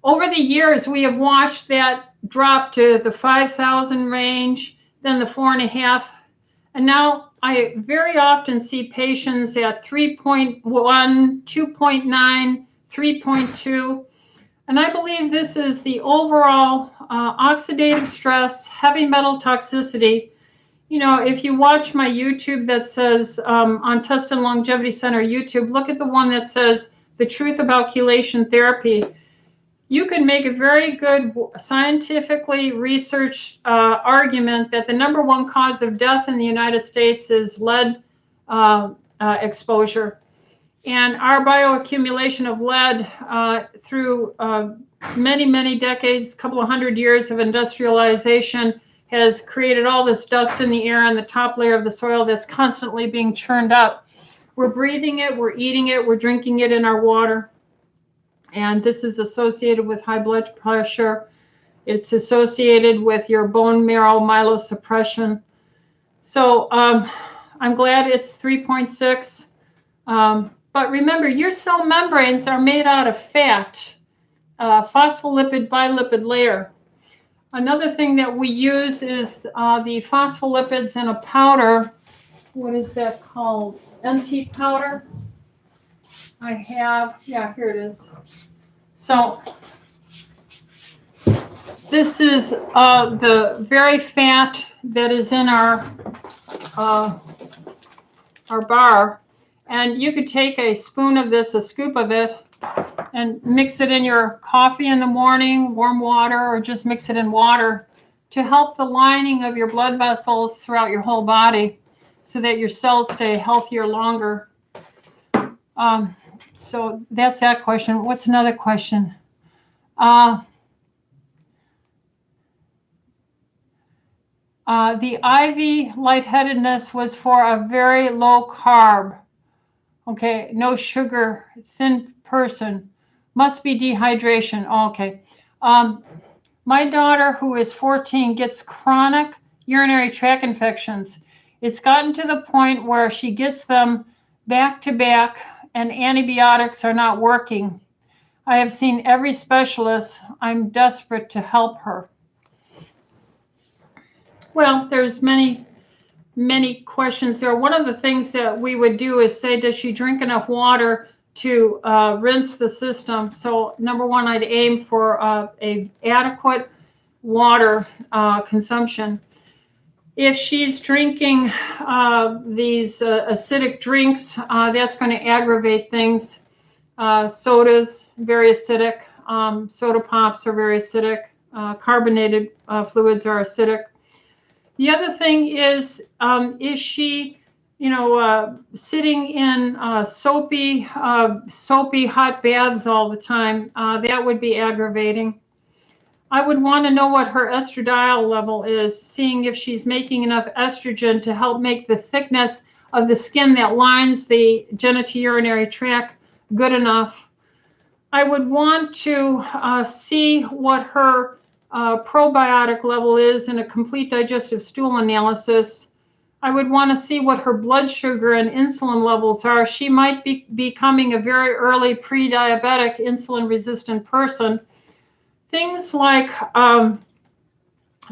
Over the years, we have watched that drop to the 5,000 range, then the 4.5. And now I very often see patients at 3.1, 2.9, 3.2. And I believe this is the overall oxidative stress, heavy metal toxicity. You know, if you watch my YouTube that says on Test and Longevity Center YouTube, look at the one that says The Truth About Chelation Therapy. You can make a very good scientifically researched argument that the #1 cause of death in the United States is lead exposure. And our bioaccumulation of lead through many, many decades, a couple of 100 years of industrialization has created all this dust in the air and the top layer of the soil that's constantly being churned up. We're breathing it, we're eating it, we're drinking it in our water. And this is associated with high blood pressure. It's associated with your bone marrow myelosuppression. So I'm glad it's 3.6. But remember, your cell membranes are made out of fat, phospholipid bilipid layer. Another thing that we use is the phospholipids in a powder. What is that called? NT powder. I have, yeah, here it is. So this is the very fat that is in our bar. And you could take a spoon of this, a scoop of it, and mix it in your coffee in the morning, warm water, or just mix it in water to help the lining of your blood vessels throughout your whole body so that your cells stay healthier longer. So that's that question. What's another question? The IV lightheadedness was for a very low carb. Okay, no sugar, thin person. Must be dehydration. Oh, okay. My daughter, who is 14, gets chronic urinary tract infections. It's gotten to the point where she gets them back to back and antibiotics are not working. I have seen every specialist. I'm desperate to help her. Well, there's many questions there. One of the things that we would do is say, does she drink enough water to rinse the system? So #1, I'd aim for a adequate water consumption. If she's drinking these acidic drinks, that's going to aggravate things. Sodas, very acidic. Soda pops are very acidic. Carbonated fluids are acidic. The other thing is she, sitting in soapy hot baths all the time? That would be aggravating. I would want to know what her estradiol level is, seeing if she's making enough estrogen to help make the thickness of the skin that lines the genitourinary tract good enough. I would want to see what her probiotic level is in a complete digestive stool analysis. I would want to see what her blood sugar and insulin levels are. She might be becoming a very early pre-diabetic insulin-resistant person. Things like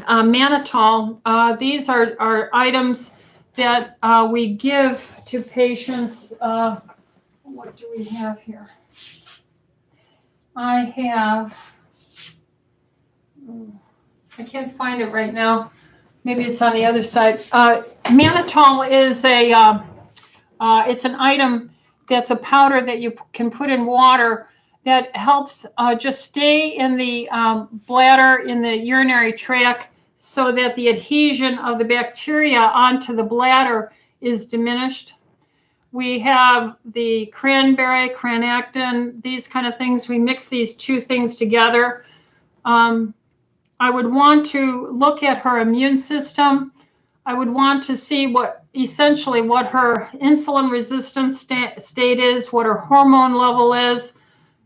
mannitol, these are items that we give to patients. What do we have here? I can't find it right now. Maybe it's on the other side. Mannitol is it's an item that's a powder that you can put in water that helps just stay in the bladder, in the urinary tract, so that the adhesion of the bacteria onto the bladder is diminished. We have the cranberry, cranactin, these kind of things. We mix these two things together. I would want to look at her immune system. I would want to see what essentially what her insulin resistance state is, what her hormone level is,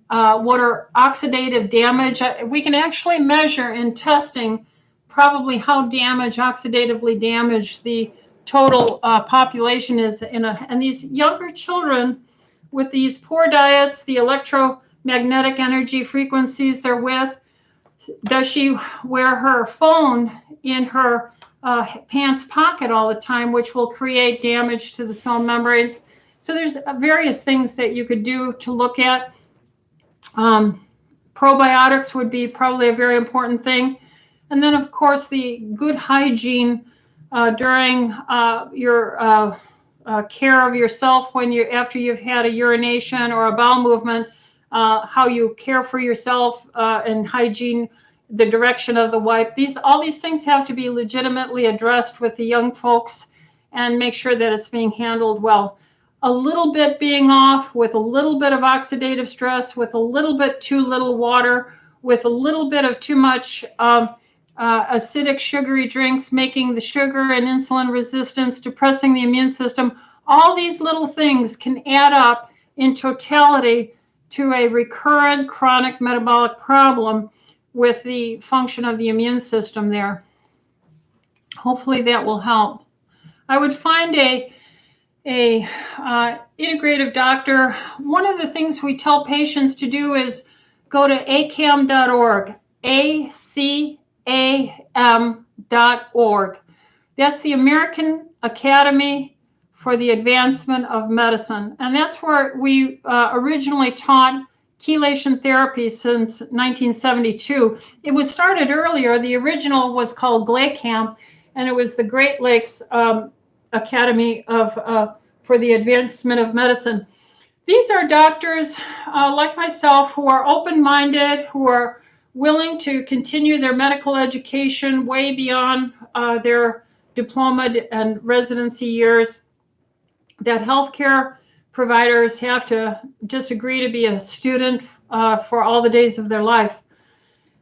what her oxidative damage. We can actually measure in testing probably how oxidatively damaged the total population is and these younger children with these poor diets, the electromagnetic energy frequencies they're with. Does she wear her phone in her pants pocket all the time, which will create damage to the cell membranes? So there's various things that you could do to look at. Probiotics would be probably a very important thing. And then, of course, the good hygiene during your care of yourself after you've had a urination or a bowel movement, how you care for yourself and hygiene, the direction of the wipe. All these things have to be legitimately addressed with the young folks and make sure that it's being handled well. A little bit being off with a little bit of oxidative stress, with a little bit too little water, with a little bit of too much acidic sugary drinks, making the sugar and insulin resistance, depressing the immune system. All these little things can add up in totality to a recurrent chronic metabolic problem with the function of the immune system there. Hopefully that will help. I would find a integrative doctor. One of the things we tell patients to do is go to acam.org, acam.org. That's the American Academy for the Advancement of Medicine. And that's where we originally taught chelation therapy since 1972. It was started earlier. The original was called GLACAM, and it was the Great Lakes Academy for the Advancement of Medicine. These are doctors like myself who are open-minded, who are willing to continue their medical education way beyond their diploma and residency years, that healthcare providers have to just agree to be a student for all the days of their life.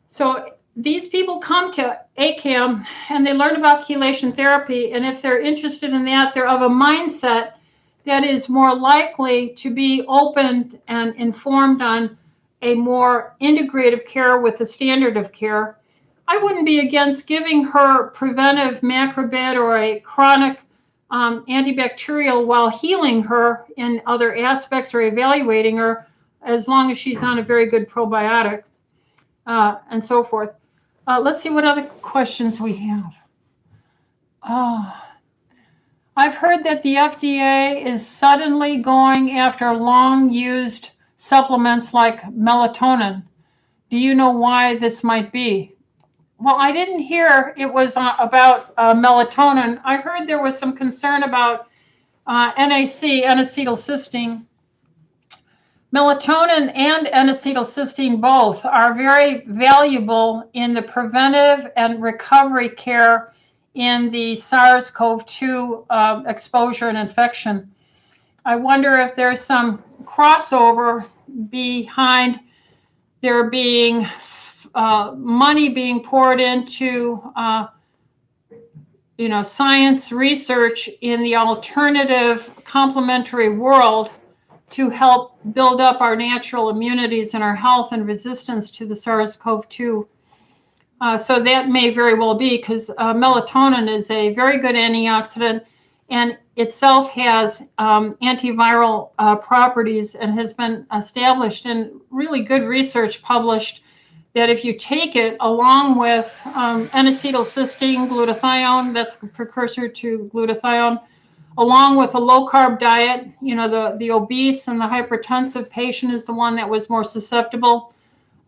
So these people come to ACAM and they learn about chelation therapy, and if they're interested in that, they're of a mindset that is more likely to be open and informed on a more integrative care with the standard of care. I wouldn't be against giving her preventive macrobid or a chronic antibacterial while healing her in other aspects or evaluating her, as long as she's on a very good probiotic and so forth. Let's see what other questions we have. I've heard that the FDA is suddenly going after long-used supplements like melatonin. Do you know why this might be? Well, I didn't hear it was about melatonin. I heard there was some concern about NAC, N-acetylcysteine. Melatonin and N-acetylcysteine both are very valuable in the preventive and recovery care in the SARS-CoV-2 exposure and infection. I wonder if there's some crossover behind there being money being poured into science research in the alternative complementary world to help build up our natural immunities and our health and resistance to the SARS-CoV-2. So that may very well be, because melatonin is a very good antioxidant and itself has antiviral properties, and has been established in really good research published that if you take it along with N-acetylcysteine, glutathione, that's the precursor to glutathione, along with a low-carb diet, the obese and the hypertensive patient is the one that was more susceptible.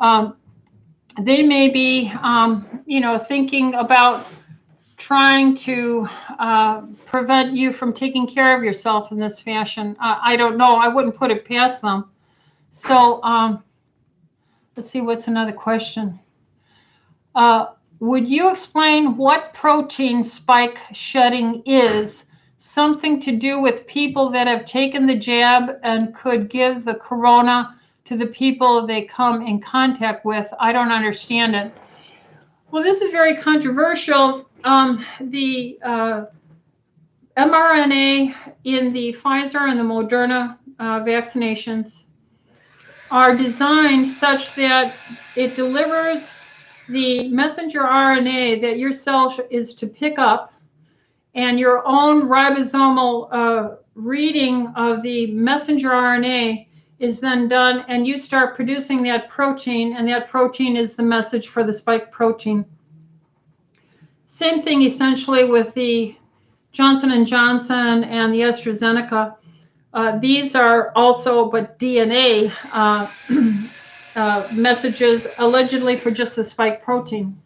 They may be, thinking about trying to prevent you from taking care of yourself in this fashion. I don't know. I wouldn't put it past them. So let's see, what's another question? Would you explain what protein spike shedding is? Something to do with people that have taken the jab and could give the corona to the people they come in contact with? I don't understand it. Well, this is very controversial. The mRNA in the Pfizer and the Moderna vaccinations are designed such that it delivers the messenger RNA that your cell is to pick up, and your own ribosomal reading of the messenger RNA is then done, and you start producing that protein, and that protein is the message for the spike protein. Same thing essentially with the Johnson & Johnson and the AstraZeneca. These are also but DNA messages allegedly for just the spike protein.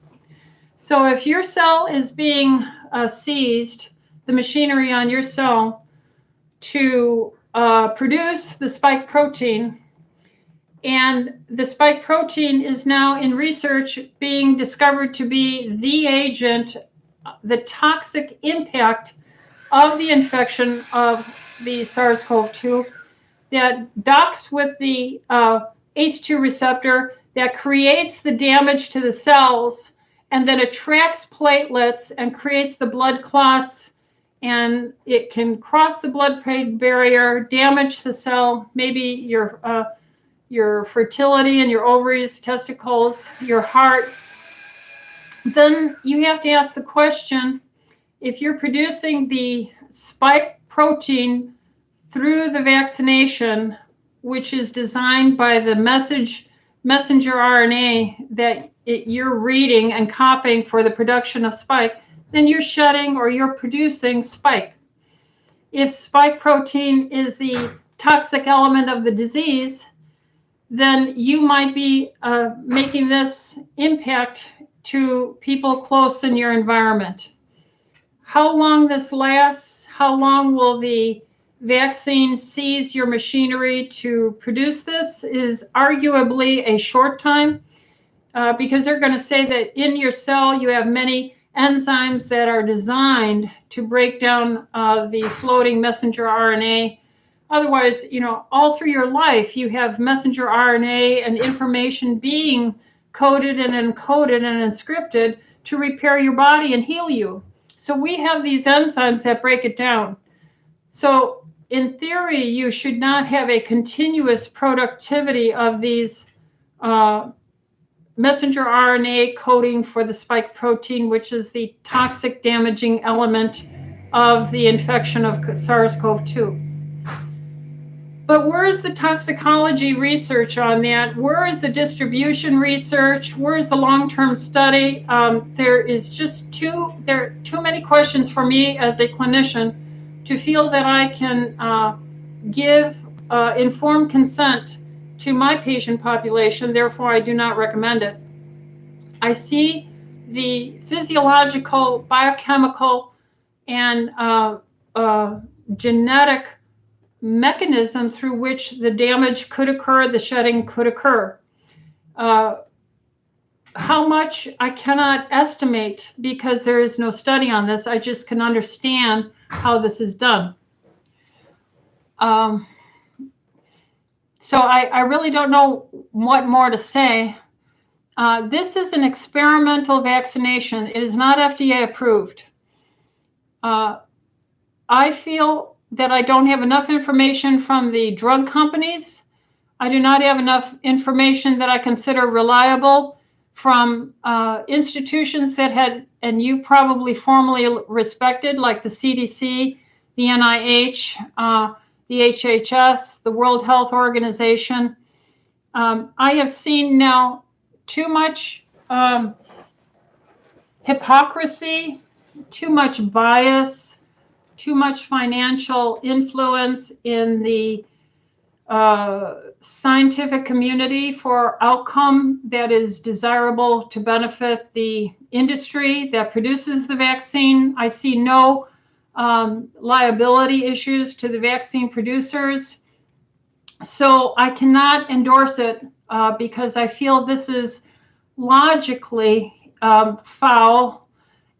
So if your cell is being seized, the machinery on your cell to produce the spike protein, and the spike protein is now in research being discovered to be the agent, the toxic impact of the infection of the SARS-CoV-2 that docks with the ACE2 receptor that creates the damage to the cells and then attracts platelets and creates the blood clots, and it can cross the blood-brain barrier, damage the cell, maybe your fertility and your ovaries, testicles, your heart. Then you have to ask the question, if you're producing the spike protein through the vaccination, which is designed by the messenger RNA that you're reading and copying for the production of spike, then you're shedding or you're producing spike. If spike protein is the toxic element of the disease, then you might be making this impact to people close in your environment. How long this lasts, how long will the vaccine seize your machinery to produce this, is arguably a short time, because they're going to say that in your cell you have many enzymes that are designed to break down the floating messenger RNA. Otherwise, all through your life, you have messenger RNA and information being coded and encoded and encrypted to repair your body and heal you. So we have these enzymes that break it down. So in theory, you should not have a continuous productivity of these messenger RNA coding for the spike protein, which is the toxic damaging element of the infection of SARS-CoV-2. But where is the toxicology research on that? Where is the distribution research? Where is the long-term study? There are too many questions for me as a clinician to feel that I can give informed consent to my patient population. Therefore, I do not recommend it. I see the physiological, biochemical, and genetic mechanism through which the damage could occur, the shedding could occur. How much I cannot estimate because there is no study on this. I just can understand how this is done. So I really don't know what more to say. This is an experimental vaccination. It is not FDA approved. I feel that I don't have enough information from the drug companies. I do not have enough information that I consider reliable from institutions that had, and you probably formally respected, like the CDC, the NIH, the HHS, the World Health Organization. I have seen now too much hypocrisy, too much bias, too much financial influence in the scientific community for outcome that is desirable to benefit the industry that produces the vaccine. I see no liability issues to the vaccine producers. So I cannot endorse it because I feel this is logically foul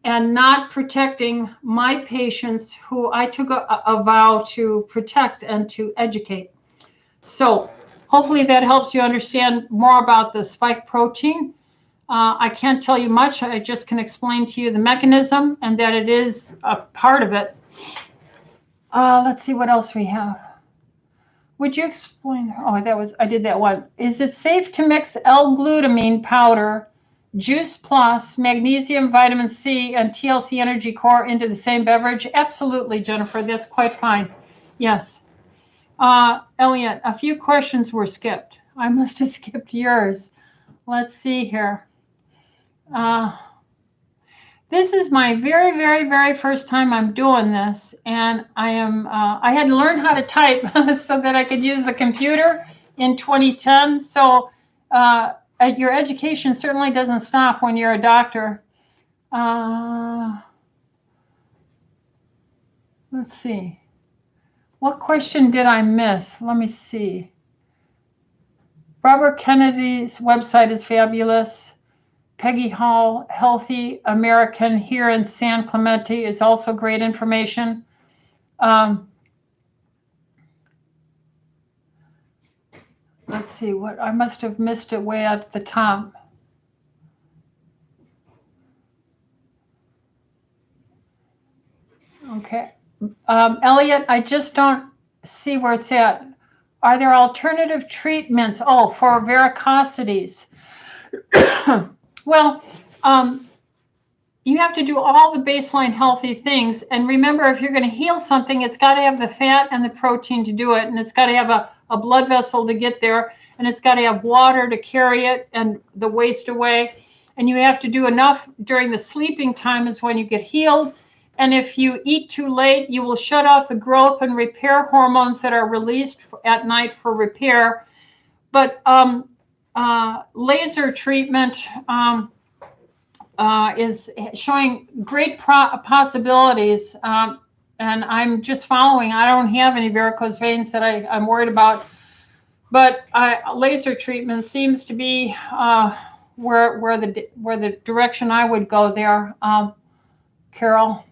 and not protecting my patients who I took a vow to protect and to educate. So hopefully that helps you understand more about the spike protein. I can't tell you much. I just can explain to you the mechanism and that it is a part of it. Let's see what else we have. Would you explain? Oh, I did that one. Is it safe to mix L-Glutamine powder, Juice Plus, Magnesium, Vitamin C, and TLC Energy Core into the same beverage? Absolutely, Jennifer. That's quite fine. Yes. Elliot, a few questions were skipped. I must have skipped yours. Let's see here. This is my very, very, very first time I'm doing this, and I had to learn how to type so that I could use the computer in 2010. So your education certainly doesn't stop when you're a doctor. Let's see. What question did I miss? Let me see. Robert Kennedy's website is fabulous. Peggy Hall, Healthy American here in San Clemente, is also great information. Let's see, what I must have missed it way at the top. Okay. Elliot, I just don't see where it's at. Are there alternative treatments? Oh, for varicosities. Well, you have to do all the baseline healthy things. And remember, if you're going to heal something, it's got to have the fat and the protein to do it. And it's got to have a blood vessel to get there. And it's got to have water to carry it and the waste away. And you have to do enough during the sleeping time is when you get healed. And if you eat too late, you will shut off the growth and repair hormones that are released at night for repair. But laser treatment is showing great possibilities. And I'm just following. I don't have any varicose veins that I'm worried about. But laser treatment seems to be where the direction I would go there. Carol,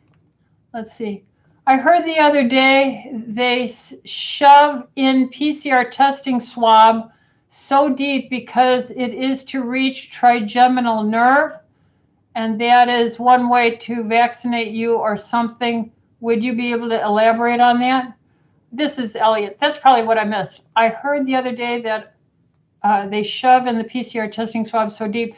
let's see. I heard the other day they shove in PCR testing swab so deep because it is to reach trigeminal nerve, and that is one way to vaccinate you or something. Would you be able to elaborate on that? This is Elliot. That's probably what I missed. I heard the other day that they shove in the PCR testing swab so deep.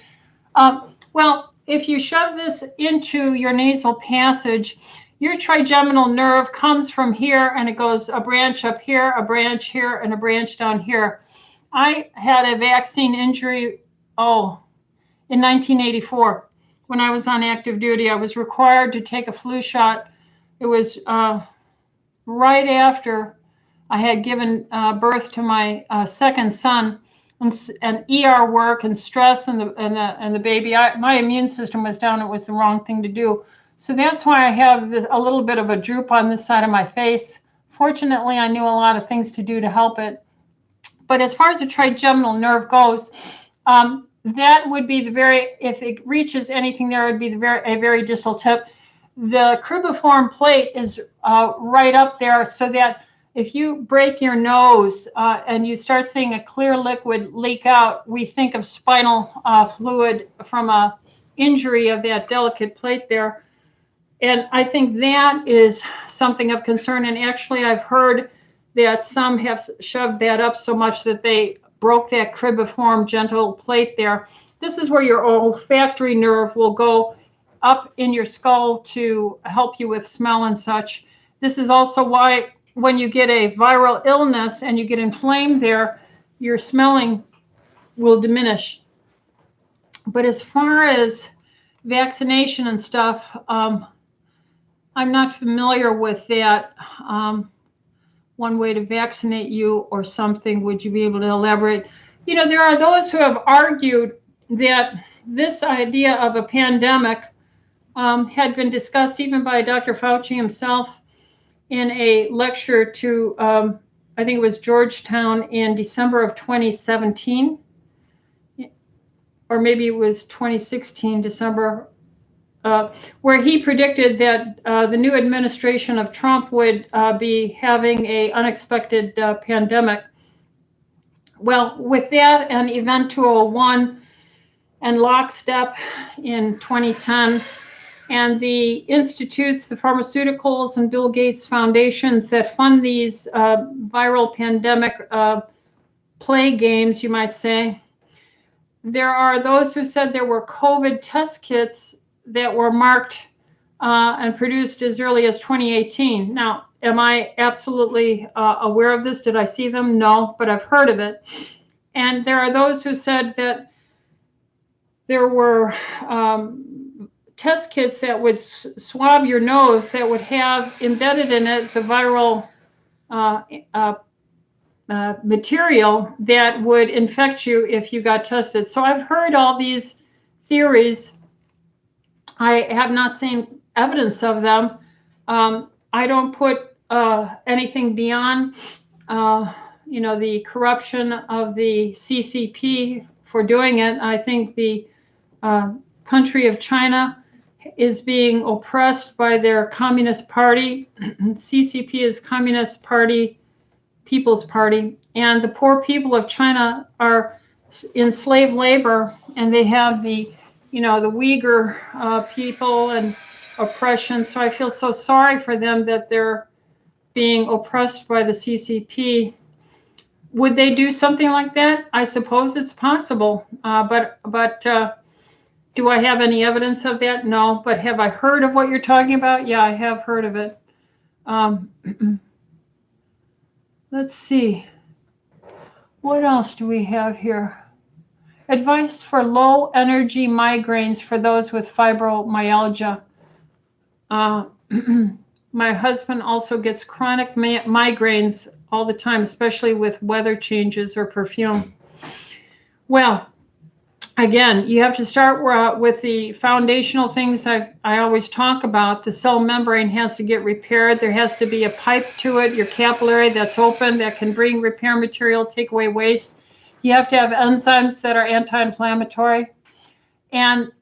Well, if you shove this into your nasal passage, your trigeminal nerve comes from here and it goes a branch up here, a branch here, and a branch down here. I had a vaccine injury, in 1984. When I was on active duty, I was required to take a flu shot. It was right after I had given birth to my second son, and ER work and stress and the baby. My immune system was down. It was the wrong thing to do. So that's why I have a little bit of a droop on this side of my face. Fortunately, I knew a lot of things to do to help it. But as far as the trigeminal nerve goes, that would be if it reaches anything there, it would be a very distal tip. The cribriform plate is right up there, so that if you break your nose and you start seeing a clear liquid leak out, we think of spinal fluid from a injury of that delicate plate there. And I think that is something of concern. And actually, I've heard that some have shoved that up so much that they broke that cribriform gentle plate there. This is where your olfactory nerve will go up in your skull to help you with smell and such. This is also why when you get a viral illness and you get inflamed there, your smelling will diminish. But as far as vaccination and stuff, I'm not familiar with that. One way to vaccinate you or something, would you be able to elaborate? You know, there are those who have argued that this idea of a pandemic had been discussed even by Dr. Fauci himself in a lecture to, I think it was Georgetown in December of 2017, or maybe it was 2016, December, where he predicted that the new administration of Trump would be having an unexpected pandemic. Well, with that and Event 201, and Lockstep in 2010. And the institutes, the pharmaceuticals, and Bill Gates foundations that fund these viral pandemic play games, you might say, there are those who said there were COVID test kits that were marked and produced as early as 2018. Now, am I absolutely aware of this? Did I see them? No, but I've heard of it. And there are those who said that there were test kits that would swab your nose that would have embedded in it the viral material that would infect you if you got tested. So I've heard all these theories. I have not seen evidence of them. I don't put anything beyond, the corruption of the CCP for doing it. I think the country of China is being oppressed by their Communist Party. CCP is Communist Party, People's Party, and the poor people of China are in slave labor, and they have the Uyghur people and oppression. So I feel so sorry for them that they're being oppressed by the CCP. Would they do something like that? I suppose it's possible, but do I have any evidence of that? No. But have I heard of what you're talking about? Yeah, I have heard of it. Let's see. What else do we have here? Advice for low energy migraines for those with fibromyalgia. My husband also gets chronic migraines all the time, especially with weather changes or perfume. Well, again, you have to start with the foundational things I always talk about. The cell membrane has to get repaired. There has to be a pipe to it, your capillary that's open, that can bring repair material, take away waste. You have to have enzymes that are anti-inflammatory. And,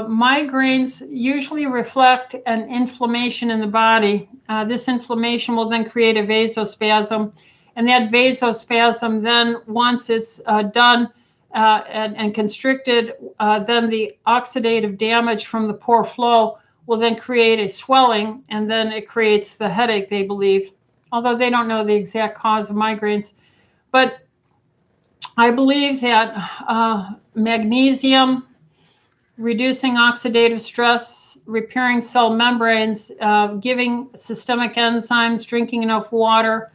migraines usually reflect an inflammation in the body. This inflammation will then create a vasospasm. And that vasospasm then, once it's done and constricted, then the oxidative damage from the poor flow will then create a swelling, and then it creates the headache, they believe, although they don't know the exact cause of migraines. But I believe that magnesium, reducing oxidative stress, repairing cell membranes, giving systemic enzymes, drinking enough water,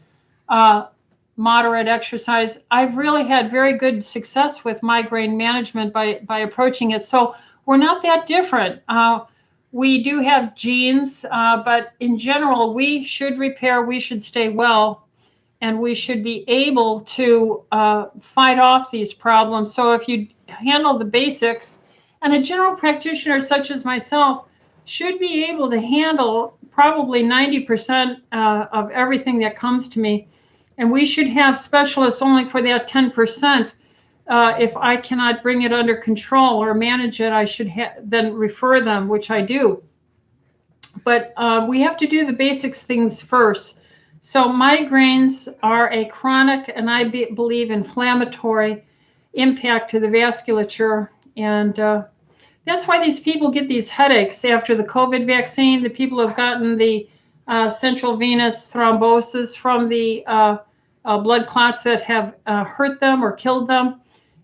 moderate exercise. I've really had very good success with migraine management by approaching it. So we're not that different. We do have genes, but in general, we should repair, we should stay well, and we should be able to fight off these problems. So if you handle the basics, and a general practitioner such as myself should be able to handle probably 90% of everything that comes to me. And we should have specialists only for that 10%. If I cannot bring it under control or manage it, I should then refer them, which I do. But we have to do the basics things first. So migraines are a chronic and I believe inflammatory impact to the vasculature. And that's why these people get these headaches after the COVID vaccine. The people have gotten the central venous thrombosis from the blood clots that have hurt them or killed them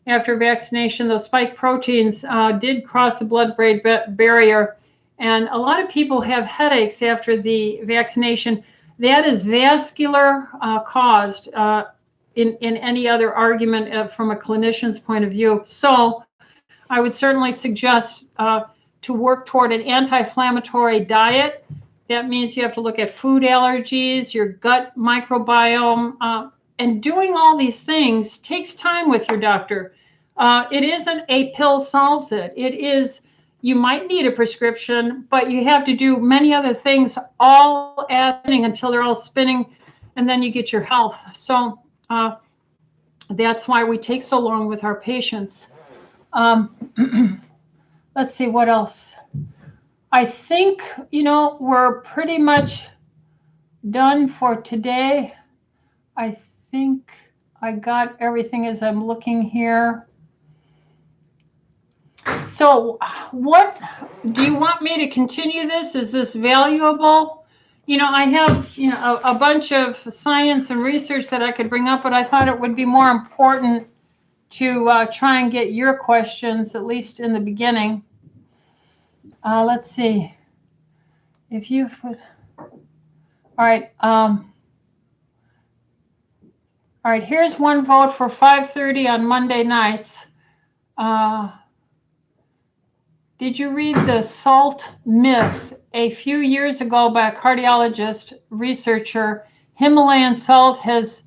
after vaccination. Those spike proteins did cross the blood-brain barrier. And a lot of people have headaches after the vaccination. That is vascular caused in any other argument from a clinician's point of view. So I would certainly suggest to work toward an anti-inflammatory diet. That means you have to look at food allergies, your gut microbiome, and doing all these things takes time with your doctor. It isn't a pill solves it. It is, you might need a prescription, but you have to do many other things all adding until they're all spinning, and then you get your health. So that's why we take so long with our patients. Let's see, what else? I think, we're pretty much done for today. I think I got everything as I'm looking here. So what do you want me to continue this? Is this valuable? I have, a bunch of science and research that I could bring up, but I thought it would be more important to try and get your questions, at least in the beginning. Let's see. If you put, all right. All right, here's one vote for 5:30 on Monday nights. Did you read The Salt Myth a few years ago by a cardiologist researcher? Himalayan salt has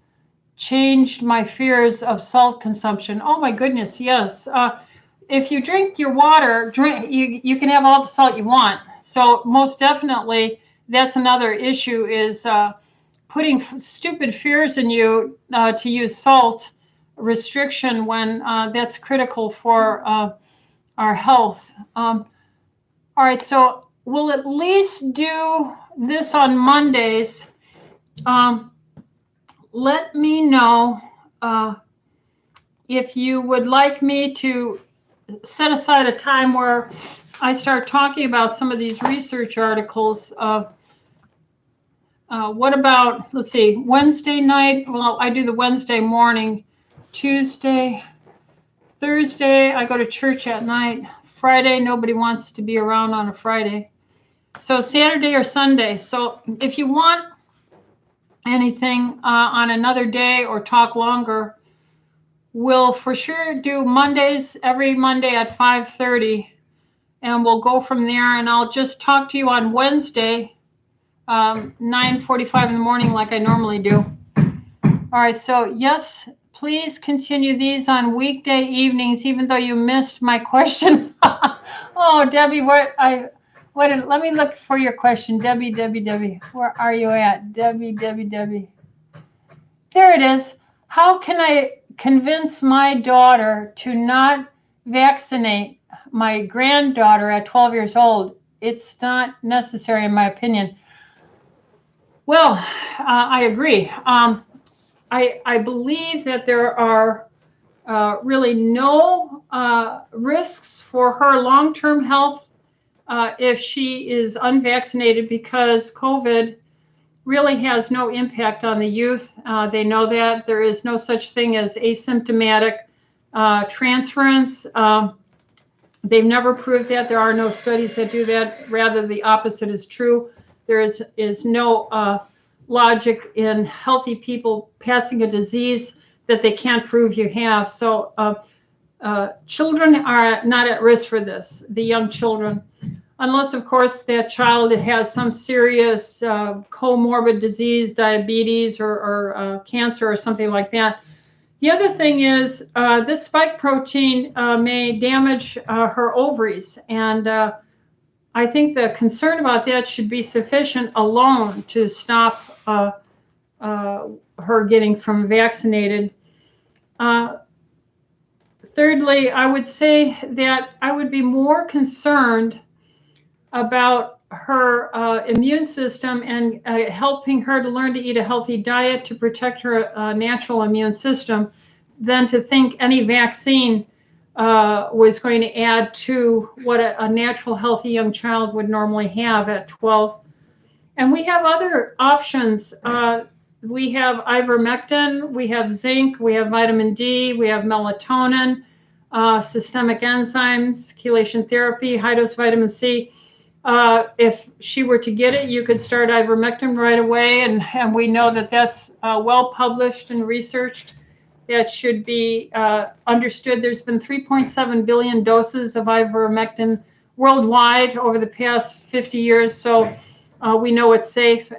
changed my fears of salt consumption. Oh my goodness, yes. If you drink your water, you can have all the salt you want. So most definitely, that's another issue is putting stupid fears in you to use salt restriction when that's critical for our health. All right, so we'll at least do this on Mondays. Let me know if you would like me to set aside a time where I start talking about some of these research articles. What about, let's see, Wednesday night? Well, I do the Wednesday morning. Tuesday, Thursday, I go to church at night. Friday, nobody wants to be around on a Friday. So Saturday or Sunday. So if you want anything on another day or talk longer, we'll for sure do Mondays, every Monday at 5:30. And we'll go from there. And I'll just talk to you on Wednesday, 9:45 in the morning like I normally do. All right, so yes, please continue these on weekday evenings, even though you missed my question. Oh, Debbie, let me look for your question. Debbie, where are you at? Debbie. There it is. How can I convince my daughter to not vaccinate my granddaughter at 12 years old? It's not necessary, in my opinion. Well, I agree. I believe that there are really no risks for her long-term health if she is unvaccinated, because COVID really has no impact on the youth. They know that. There is no such thing as asymptomatic transference. They've never proved that. There are no studies that do that. Rather, the opposite is true. There is no logic in healthy people passing a disease that they can't prove you have. So children are not at risk for this, the young children, unless, of course, that child has some serious comorbid disease, diabetes or cancer or something like that. The other thing is this spike protein may damage her ovaries. And I think the concern about that should be sufficient alone to stop her getting from vaccinated. Thirdly, I would say that I would be more concerned about her immune system and helping her to learn to eat a healthy diet to protect her natural immune system than to think any vaccine was going to add to what a natural, healthy young child would normally have at 12. And we have other options. We have ivermectin, we have zinc, we have vitamin D, we have melatonin, systemic enzymes, chelation therapy, high-dose vitamin C. If she were to get it, you could start ivermectin right away. And we know that that's well published and researched. That should be understood. There's been 3.7 billion doses of ivermectin worldwide over the past 50 years. So we know it's safe.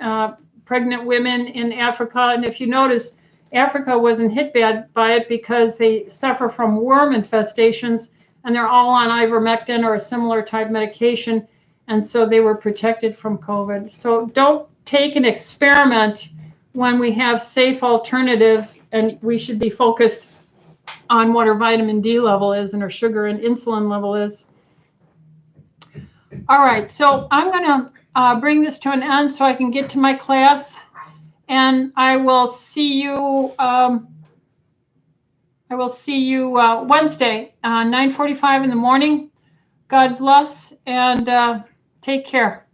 Pregnant women in Africa, and if you notice, Africa wasn't hit bad by it because they suffer from worm infestations, and they're all on ivermectin or a similar type medication, and so they were protected from COVID. So don't take an experiment when we have safe alternatives, and we should be focused on what her vitamin D level is and her sugar and insulin level is. All right, so I'm going to bring this to an end so I can get to my class, and I will see you I will see you Wednesday, 9:45 in the morning. God bless, and take care.